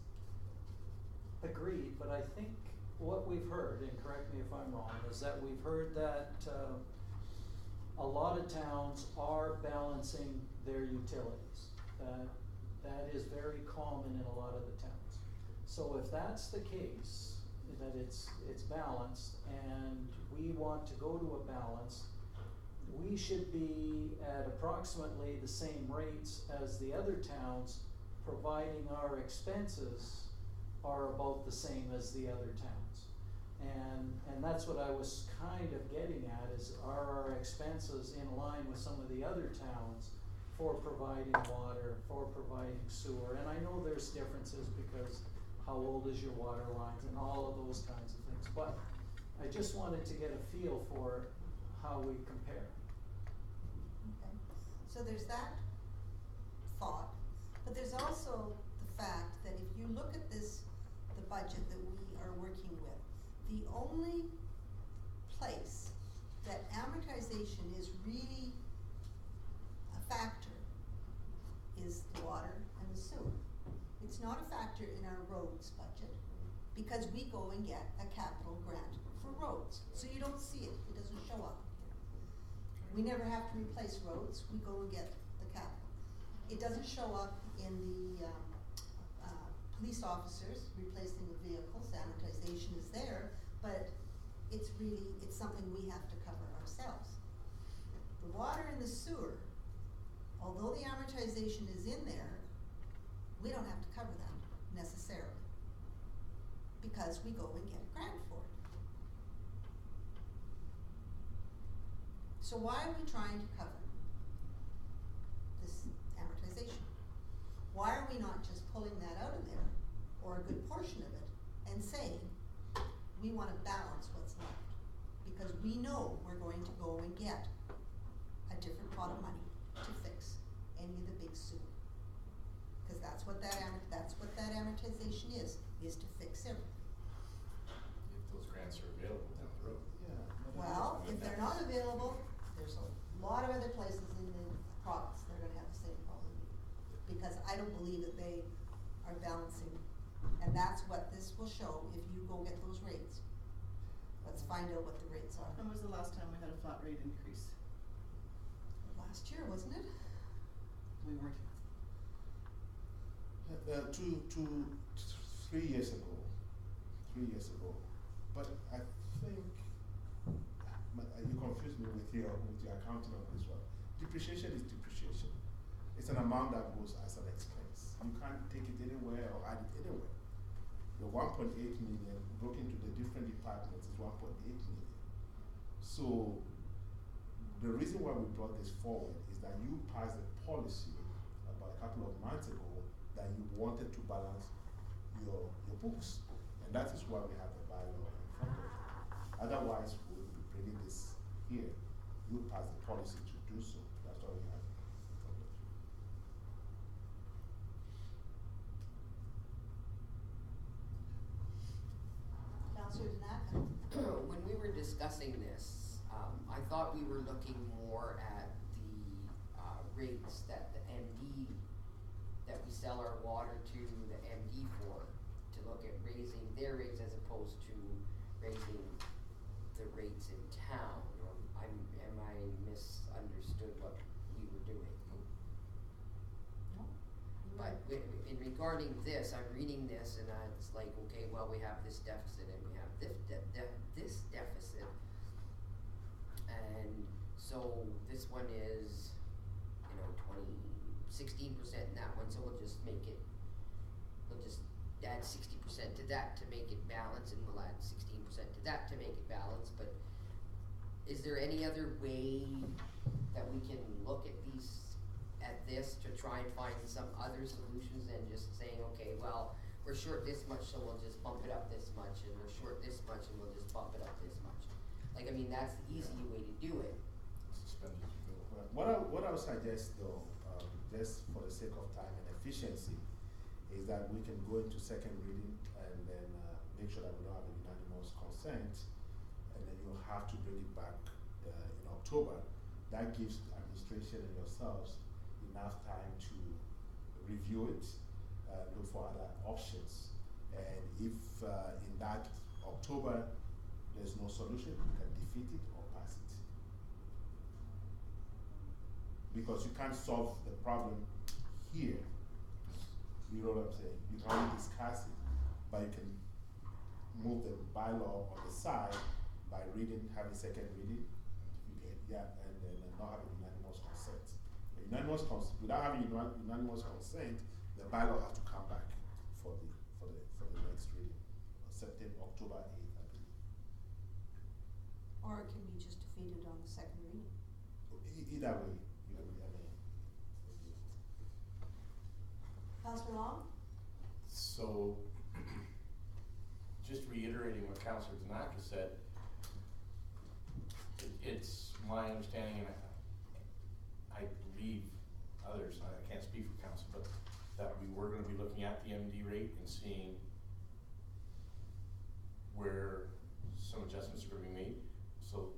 Agreed, but I think what we've heard, and correct me if I'm wrong, is that we've heard that a lot of towns are balancing their utilities. That is very common in a lot of the towns. So if that's the case, that it's balanced, and we want to go to a balance, we should be at approximately the same rates as the other towns, providing our expenses are about the same as the other towns. And that's what I was kind of getting at, is are our expenses in line with some of the other towns for providing water, for providing sewer? And I know there's differences because how old is your water lines and all of those kinds of things, but I just wanted to get a feel for how we compare. Okay, so there's that thought, but there's also the fact that if you look at this, the budget that we are working with, the only place that amortization is really a factor is the water and the sewer. It's not a factor in our roads budget, because we go and get a capital grant for roads, so you don't see it, it doesn't show up. We never have to replace roads, we go and get the capital. It doesn't show up in the police officers replacing the vehicles, amortization is there, but it's something we have to cover ourselves. The water and the sewer, although the amortization is in there, we don't have to cover that necessarily, because we go and get a grant for it. So why are we trying to cover this amortization? Why are we not just pulling that out of there, or a good portion of it, and saying, we wanna balance what's left? Because we know we're going to go and get a different pot of money to fix any of the big sewer. Cause that's what that amortization is to fix everything. If those grants are available down the road. Well, if they're not available, there's a lot of other places in the province that are gonna have the same problem. Because I don't believe that they are balancing, and that's what this will show if you go get those rates. Let's find out what the rates are. When was the last time we had a flat rate increase? Last year, wasn't it? We weren't. 3 years ago. 3 years ago. But I think you confused me with your accounting on this one. Depreciation is depreciation. It's an amount that goes as an expense. You can't take it anywhere or add it anywhere. The 1.8 million broken into the different departments is 1.8 million. So the reason why we brought this forward is that you passed a policy about a couple of months ago that you wanted to balance your books. And that is why we have the bylaw in front of you. Otherwise, we would be bringing this here. You passed the policy to do so. That's why we have it in front of you. Councillor Naka? When we were discussing this, I thought we were looking more at the rates that the MD, that we sell our water to the MD for, to look at raising their rates as opposed to raising the rates in town. Or am I misunderstood what we were doing? No. But in regarding this, I'm reading this and it's like, okay, well, we have this deficit and we have this deficit. And so this one is, 16% in that one, so we'll just add 60% to that to make it balance, and we'll add 16% to that to make it balance. But is there any other way that we can look at this to try and find some other solutions than just saying, okay, well, we're short this much, so we'll just bump it up this much, and we're short this much, and we'll just bump it up this much? Like, I mean, that's the easy way to do it. Suspend it. What I would suggest, though, just for the sake of time and efficiency, is that we can go into second reading and then make sure that we don't have a unanimous consent, and then you'll have to bring it back in October. That gives administration and yourselves enough time to review it, look for other options, and if in that October there's no solution, you can defeat it or pass it. Because you can't solve the problem here. You know what I'm saying? You can only discuss it, but you can move the bylaw on the side by having second reading, and then not having unanimous consent. Without having unanimous consent, the bylaw has to come back for the next reading, September, October 8th, I believe. Or it can be just defeated on the second reading. Either way, I mean. Councillor Long? So, just reiterating what Councillor Tanaka said, it's my understanding, and I believe others, I can't speak for council, but that we were gonna be looking at the MD rate and seeing where some adjustments are gonna be made. So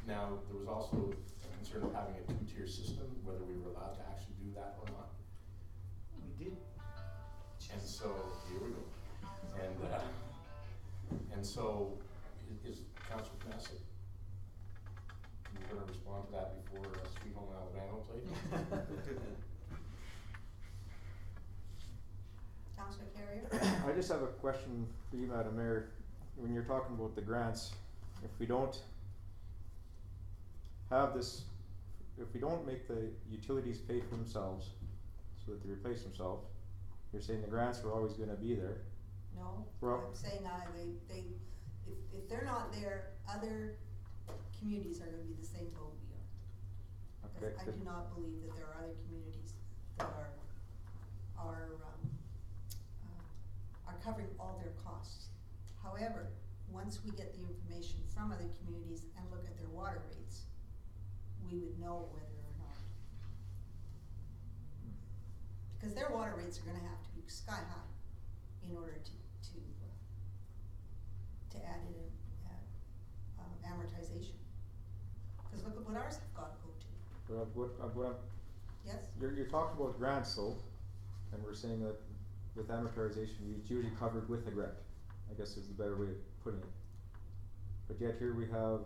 now there was also a concern of having a two-tier system, whether we were allowed to actually do that or not. We did. And so, here we go. And so, is Councilor Knesset, you're gonna respond to that before Sweet Home Alabama played? Councillor Carrier? I just have a question for you, Madam Mayor. When you're talking about the grants, if we don't have this, if we don't make the utilities pay for themselves so that they replace themselves, you're saying the grants are always gonna be there. No, Well- I'm saying if they're not there, other communities are gonna be the same boat we are. Okay, I do not believe that there are other communities that are covering all their costs. However, once we get the information from other communities and look at their water rates, we would know whether or not. Because their water rates are gonna have to be sky high in order to add in amortization. Cause look at what ours have got to go to. But Yes? you're talking about grants though, and we're saying that with amortization, it's usually covered with a grant, I guess is the better way of putting it. But yet here we have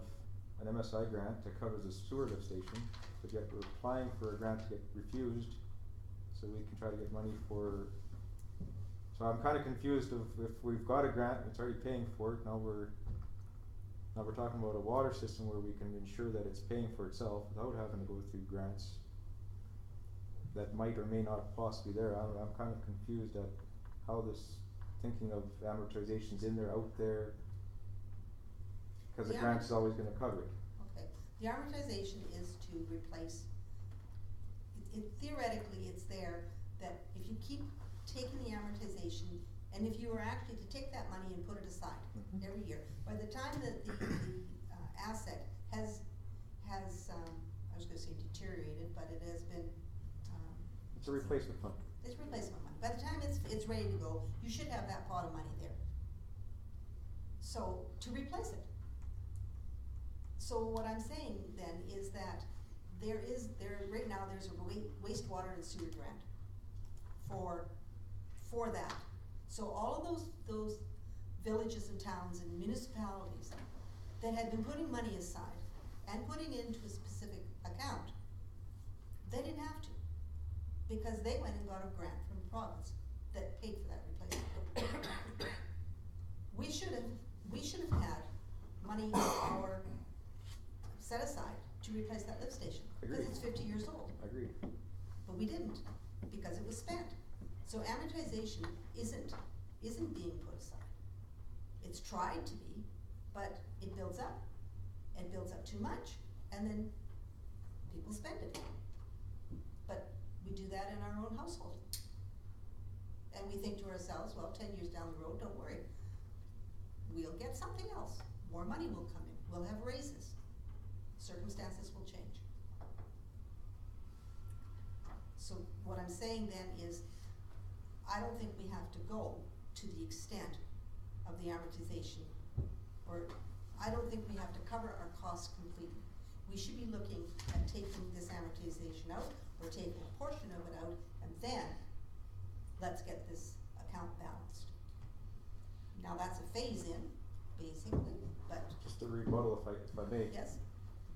an MSI grant that covers the sewer lift station, but yet we're applying for a grant to get refused, so we can try to get money for. So I'm kinda confused of if we've got a grant, it's already paying for it, now we're talking about a water system where we can ensure that it's paying for itself without having to go through grants that might or may not possibly there. I'm kind of confused at how this thinking of amortization's in there, out there, cause the The grant is always gonna cover it. Okay, the amortization is to replace, theoretically, it's there that if you keep taking the amortization, and if you were actually to take that money and put it aside every year, by the time that the asset has, I was gonna say deteriorated, but it has been, It's a replacement fund. it's replacement money. By the time it's ready to go, you should have that pot of money there. So, to replace it. So what I'm saying then is that right now there's a wastewater and sewer grant for that. So all of those villages and towns and municipalities that had been putting money aside and putting into a specific account, they didn't have to, because they went and got a grant from the province that paid for that replacement. We should have had money set aside to replace that lift station, because Agreed. it's 50 years old. Agreed. But we didn't, because it was spent. So amortization isn't being put aside. It's tried to be, but it builds up. It builds up too much, and then people spend it. But we do that in our own household. And we think to ourselves, well, 10 years down the road, don't worry. We'll get something else. More money will come in. We'll have raises. Circumstances will change. So what I'm saying then is, I don't think we have to go to the extent of the amortization, or I don't think we have to cover our costs completely. We should be looking at taking this amortization out, or taking a portion of it out, and then let's get this account balanced. Now that's a phase in, basically, but Just a rebuttal if I may. yes,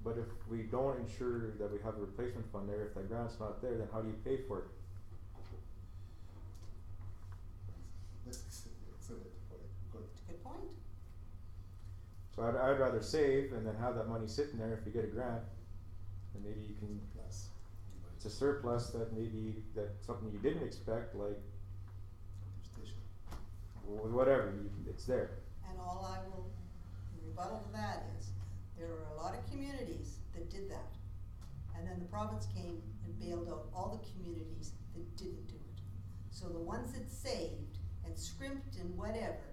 But if we don't ensure that we have a replacement fund there, if that grant's not there, then how do you pay for it? So I'd rather save and then have that money sitting there if you get a grant, and maybe you can, it's a surplus that maybe, that's something you didn't expect, like, Station. whatever, it's there. And all I will rebuttal to that is, there are a lot of communities that did that. And then the province came and bailed out all the communities that didn't do it. So the ones that saved and scrimped and whatever,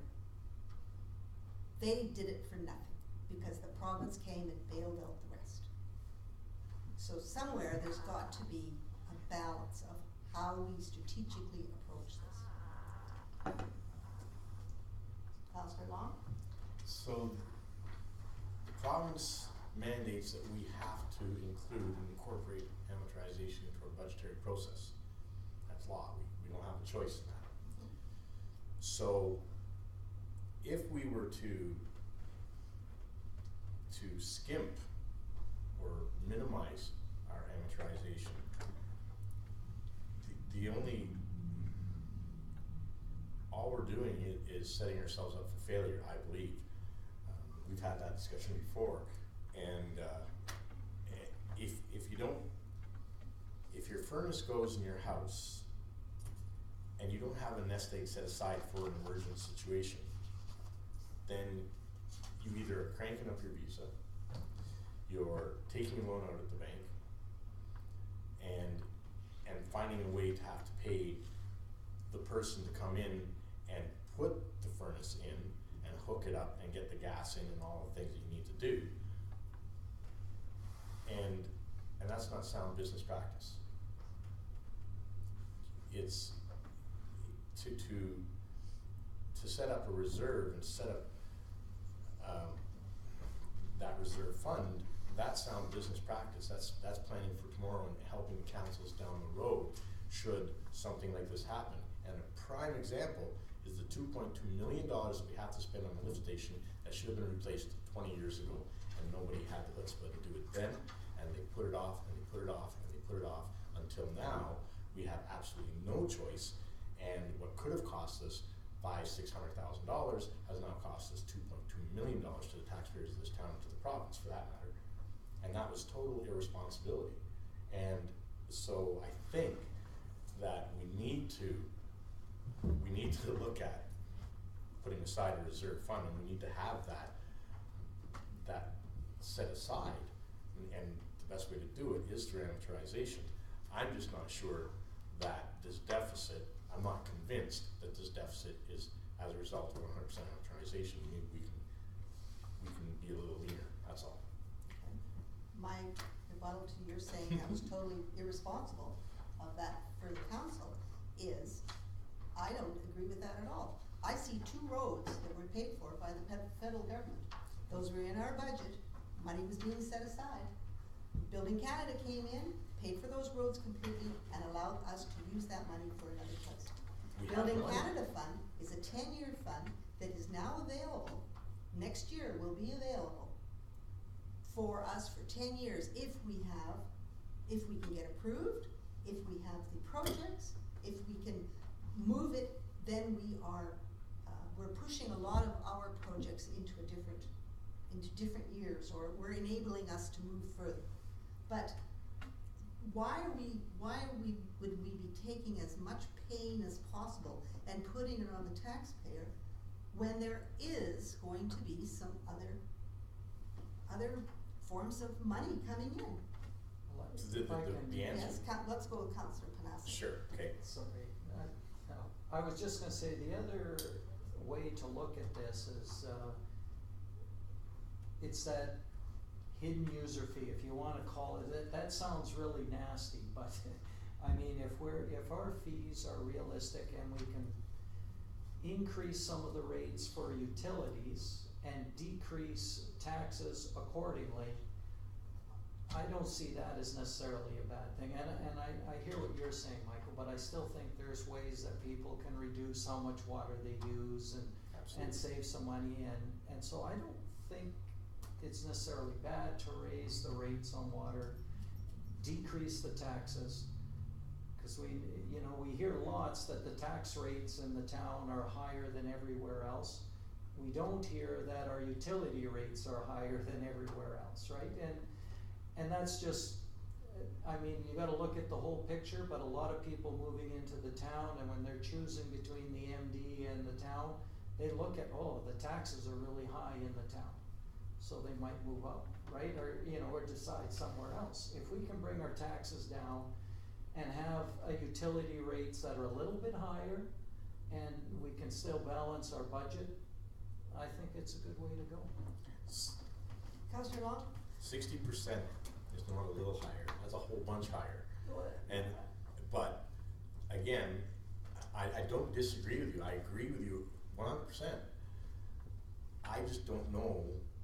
they did it for nothing, because the province came and bailed out the rest. So somewhere there's got to be a balance of how we strategically approach this. Councillor Long? So the province mandates that we have to include and incorporate amortization into our budgetary process. That's law. We don't have a choice in that. So if we were to skimp or minimize our amortization, all we're doing is setting ourselves up for failure, I believe. We've had that discussion before, and if your furnace goes in your house and you don't have a nest egg set aside for an emergent situation, then you either are cranking up your visa, you're taking a loan out at the bank, and finding a way to have to pay the person to come in and put the furnace in and hook it up and get the gas in and all the things that you need to do. And that's not sound business practice. It's to set up a reserve and set up that reserve fund. That's sound business practice. That's planning for tomorrow and helping councils down the road should something like this happen. And a prime example is the $2.2 million that we have to spend on the lift station that should have been replaced 20 years ago, and nobody had the chutzpah to do it then, and they put it off, and they put it off, and they put it off, until now we have absolutely no choice, and what could have cost us $500,000-$600,000 has now cost us $2.2 million to the taxpayers of this town and to the province, for that matter. And that was total irresponsibility. And so I think that we need to look at putting aside a reserve fund, and we need to have that set aside, and the best way to do it is through amortization. I'm just not sure that this deficit, I'm not convinced that this deficit is as a result of 100% amortization. We can be a little leaner, that's all. My rebuttal to your saying that was totally irresponsible of that for the council is, I don't agree with that at all. I see 2 roads that were paid for by the federal government. Those were in our budget, money was being set aside. Building Canada came in, paid for those roads completely, and allowed us to use that money for another place. Building Canada Fund is a 10-year fund that is now available, next year will be available for us for 10 years if we can get approved, if we have the projects, if we can move it, then we're pushing a lot of our projects into different years, or we're enabling us to move further. But why would we be taking as much pain as possible and putting it on the taxpayer when there is going to be some other forms of money coming in? The answer. Yes, let's go with Councillor Panassa. Sure, okay. Sorry, I was just gonna say, the other way to look at this is, it's that hidden user fee, if you wanna call it, that sounds really nasty, but I mean, if our fees are realistic and we can increase some of the rates for utilities and decrease taxes accordingly, I don't see that as necessarily a bad thing. And I hear what you're saying, Michael, but I still think there's ways that people can reduce how much water they use and save some money, and so I don't think it's necessarily bad to raise the rates on water, decrease the taxes, because we hear lots that the tax rates in the town are higher than everywhere else, we don't hear that our utility rates are higher than everywhere else, right? And that's just, I mean, you gotta look at the whole picture, but a lot of people moving into the town, and when they're choosing between the MD and the town, they look at, oh, the taxes are really high in the town, so they might move up, right? Or, you know, or decide somewhere else. If we can bring our taxes down and have utility rates that are a little bit higher, and we can still balance our budget, I think it's a good way to go. Councillor Long? 60% is not a little higher, that's a whole bunch higher. But again, I don't disagree with you, I agree with you 100%. I just don't know,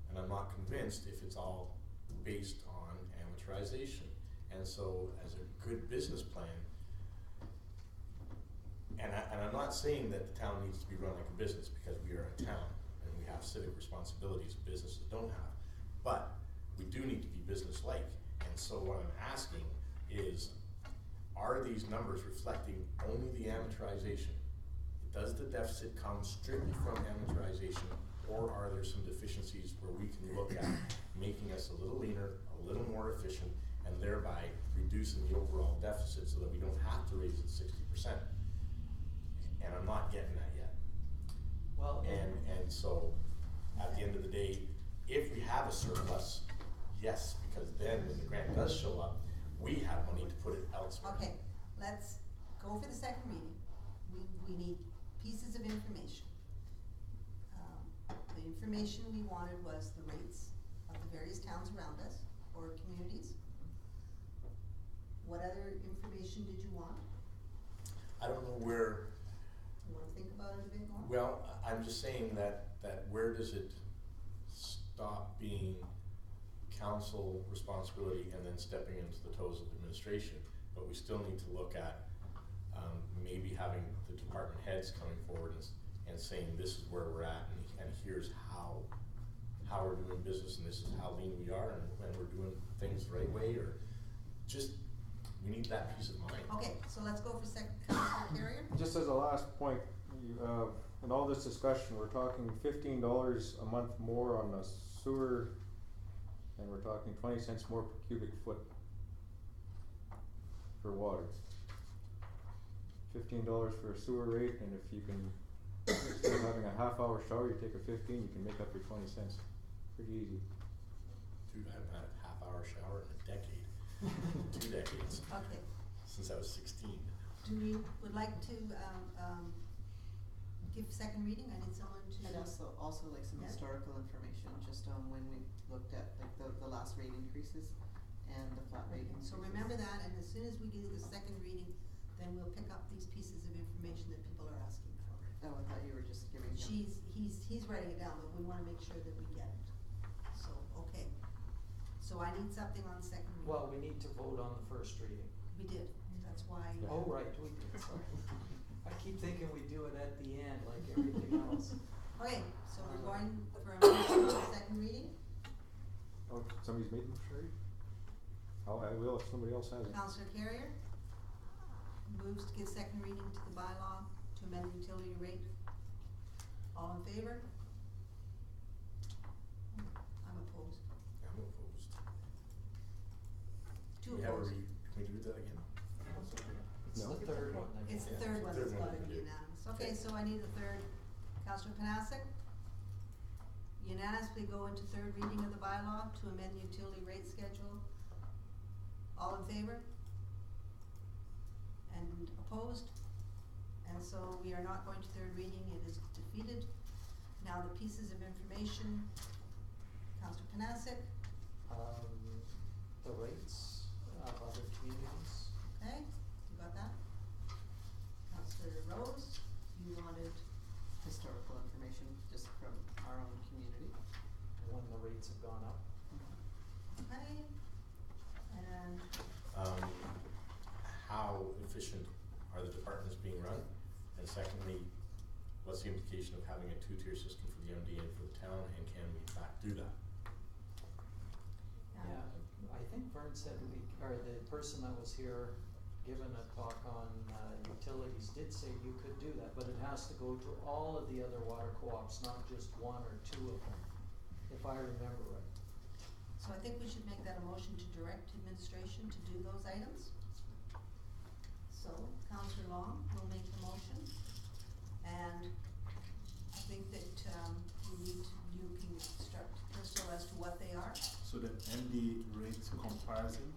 and I'm not convinced if it's all based on amortization. And so as a good business plan, and I'm not saying that the town needs to be run like a business, because we are a town and we have civic responsibilities businesses don't have. But we do need to be business-like. And so what I'm asking is, are these numbers reflecting only the amortization? Does the deficit come strictly from amortization, or are there some deficiencies where we can look at making us a little leaner, a little more efficient, and thereby reducing the overall deficit so that we don't have to raise it 60%? And I'm not getting that yet. Well, And so, at the end of the day, if we have a surplus, yes, because then when the grant does show up, we have money to put it elsewhere. Okay, let's go for the second reading. We need pieces of information. The information we wanted was the rates of the various towns around us, or communities. What other information did you want? I don't know where. You wanna think about it a bit more? Well, I'm just saying that where does it stop being council responsibility and then stepping into the toes of administration? But we still need to look at maybe having the department heads coming forward and saying, this is where we're at, and here's how we're doing business, and this is how lean we are, and when we're doing things the right way, or just, we need that peace of mind. Okay, so let's go for second, Councillor Carrier. Just as a last point, in all this discussion, we're talking $15 a month more on the sewer, and we're talking 20 cents more per cubic foot for water. $15 for a sewer rate, and if you can, instead of having a half-hour shower, you take a 15, you can make up your 20 cents. Pretty easy. Dude, I haven't had a half-hour shower in a decade. 2 decades. Okay. Since I was 16. Do we, would like to, give second reading? I need someone to. And also like some Yeah. historical information, just on when we looked at like the last rate increases and the flat rate increases. So remember that, and as soon as we do the second reading, then we'll pick up these pieces of information that people are asking for. Oh, I thought you were just giving him. He's writing it down, but we wanna make sure that we get it. So, okay. So I need something on second reading. well, we need to vote on the first reading. We did, that's why. Yeah. Oh, right, we did, sorry. I keep thinking we do it at the end, like everything else. Okay, so we're going for a motion on second reading. Oh, somebody's made the motion already? I will if somebody else has it. Councillor Carrier moves to give second reading to the bylaw to amend the utility rate. All in favor? I'm opposed. I'm opposed. Two We have opposed. can we do that again? It's No. the third one then. It's the Yeah, third it's the one third that's one gotta we be do. unanimous. Okay, Okay. so I need a third. Councillor Panasic? Unanimously go into third reading of the bylaw to amend the utility rate schedule. All in favor? And opposed? And so we are not going to third reading, it is defeated. Now the pieces of information, Councillor Panasic, The rates of other communities. okay, you got that? Councillor Rose, you wanted, Historical information just from our own community. When the rates have gone up. okay, and How efficient are the departments being run? And secondly, what's the implication of having a 2-tier system for the MD and for the town, and can we in fact do that? Yeah, I think Vern said or the person that was here given a talk on utilities did say you could do that, but it has to go to all of the other water co-ops, not just one or two of them, if I remember right. So I think we should make that a motion to direct administration to do those items. So, Councillor Long will make the motion, and I think that, you can instruct Crystal as to what they are. So the MD rate comparison,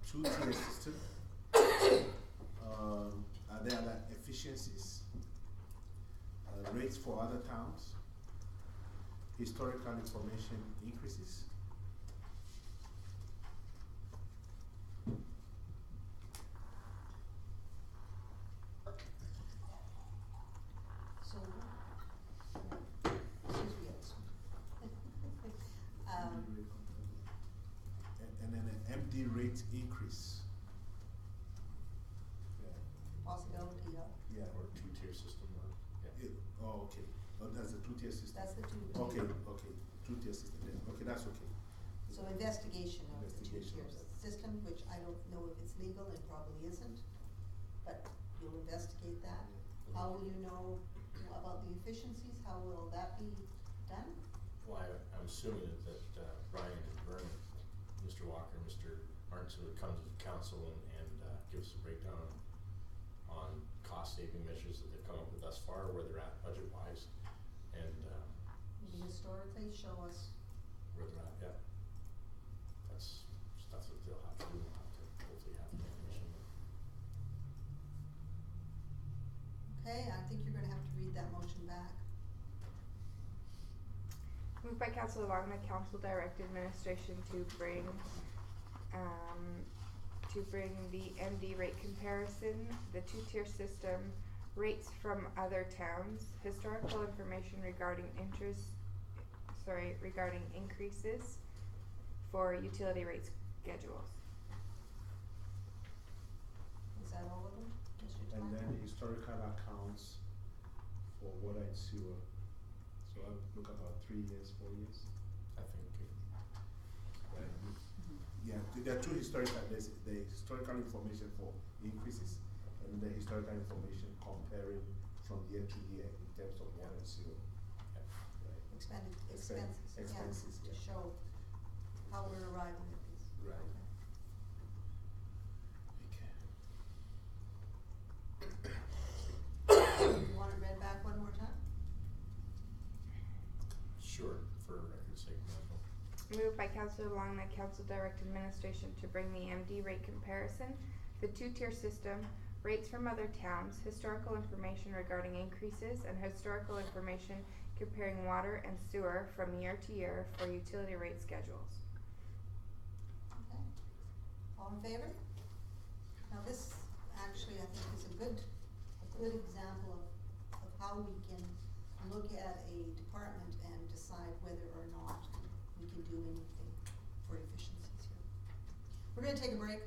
two-tier system, are there other efficiencies, rates for other towns, historical information increases. So, excuse me, yes. And then an MD rate increase. Yeah. Possibility of, Yeah. Or two-tier system, or, yeah. Oh, okay. Oh, that's the two-tier system. that's the two. Okay, two-tier system, then. Okay, that's okay. So investigation of the Investigation two-tier of that. system, which I don't know if it's legal, it probably isn't, but you'll investigate that. How will you know about the efficiencies, how will that be done? Well, I'm assuming that Brian and Vernon, Mr. Walker, Mr. Martinson would come to the council and give us a breakdown on cost-saving measures that they've come up with thus far, where they're at budget-wise, and Maybe historically show us, where they're at, yeah. That's stuff that they'll have to do, we'll have to hopefully have the information. okay, I think you're gonna have to read that motion back. Moved by Councilor Long that council direct administration to bring the MD rate comparison, the two-tier system, rates from other towns, historical information regarding increases for utility rate schedules. Is that all of them, Mr. And Tyler? then historical accounts for water and sewer. So I look about 3 years, 4 years. I think, Right. Yeah, there are two historical, there's the historical information for increases and the historical information comparing from year to year in terms of water and sewer. Right. Expenses, yeah. to show how we're arriving at these. Right. You want it read back one more time? sure, for record's sake, Michael. Moved by Councilor Long that council direct administration to bring the MD rate comparison, the two-tier system, rates from other towns, historical information regarding increases, and historical information comparing water and sewer from year to year for utility rate schedules. Okay. All in favor? Now this actually I think is a good example of how we can look at a department and decide whether or not we can do anything for efficiencies here. We're gonna take a break.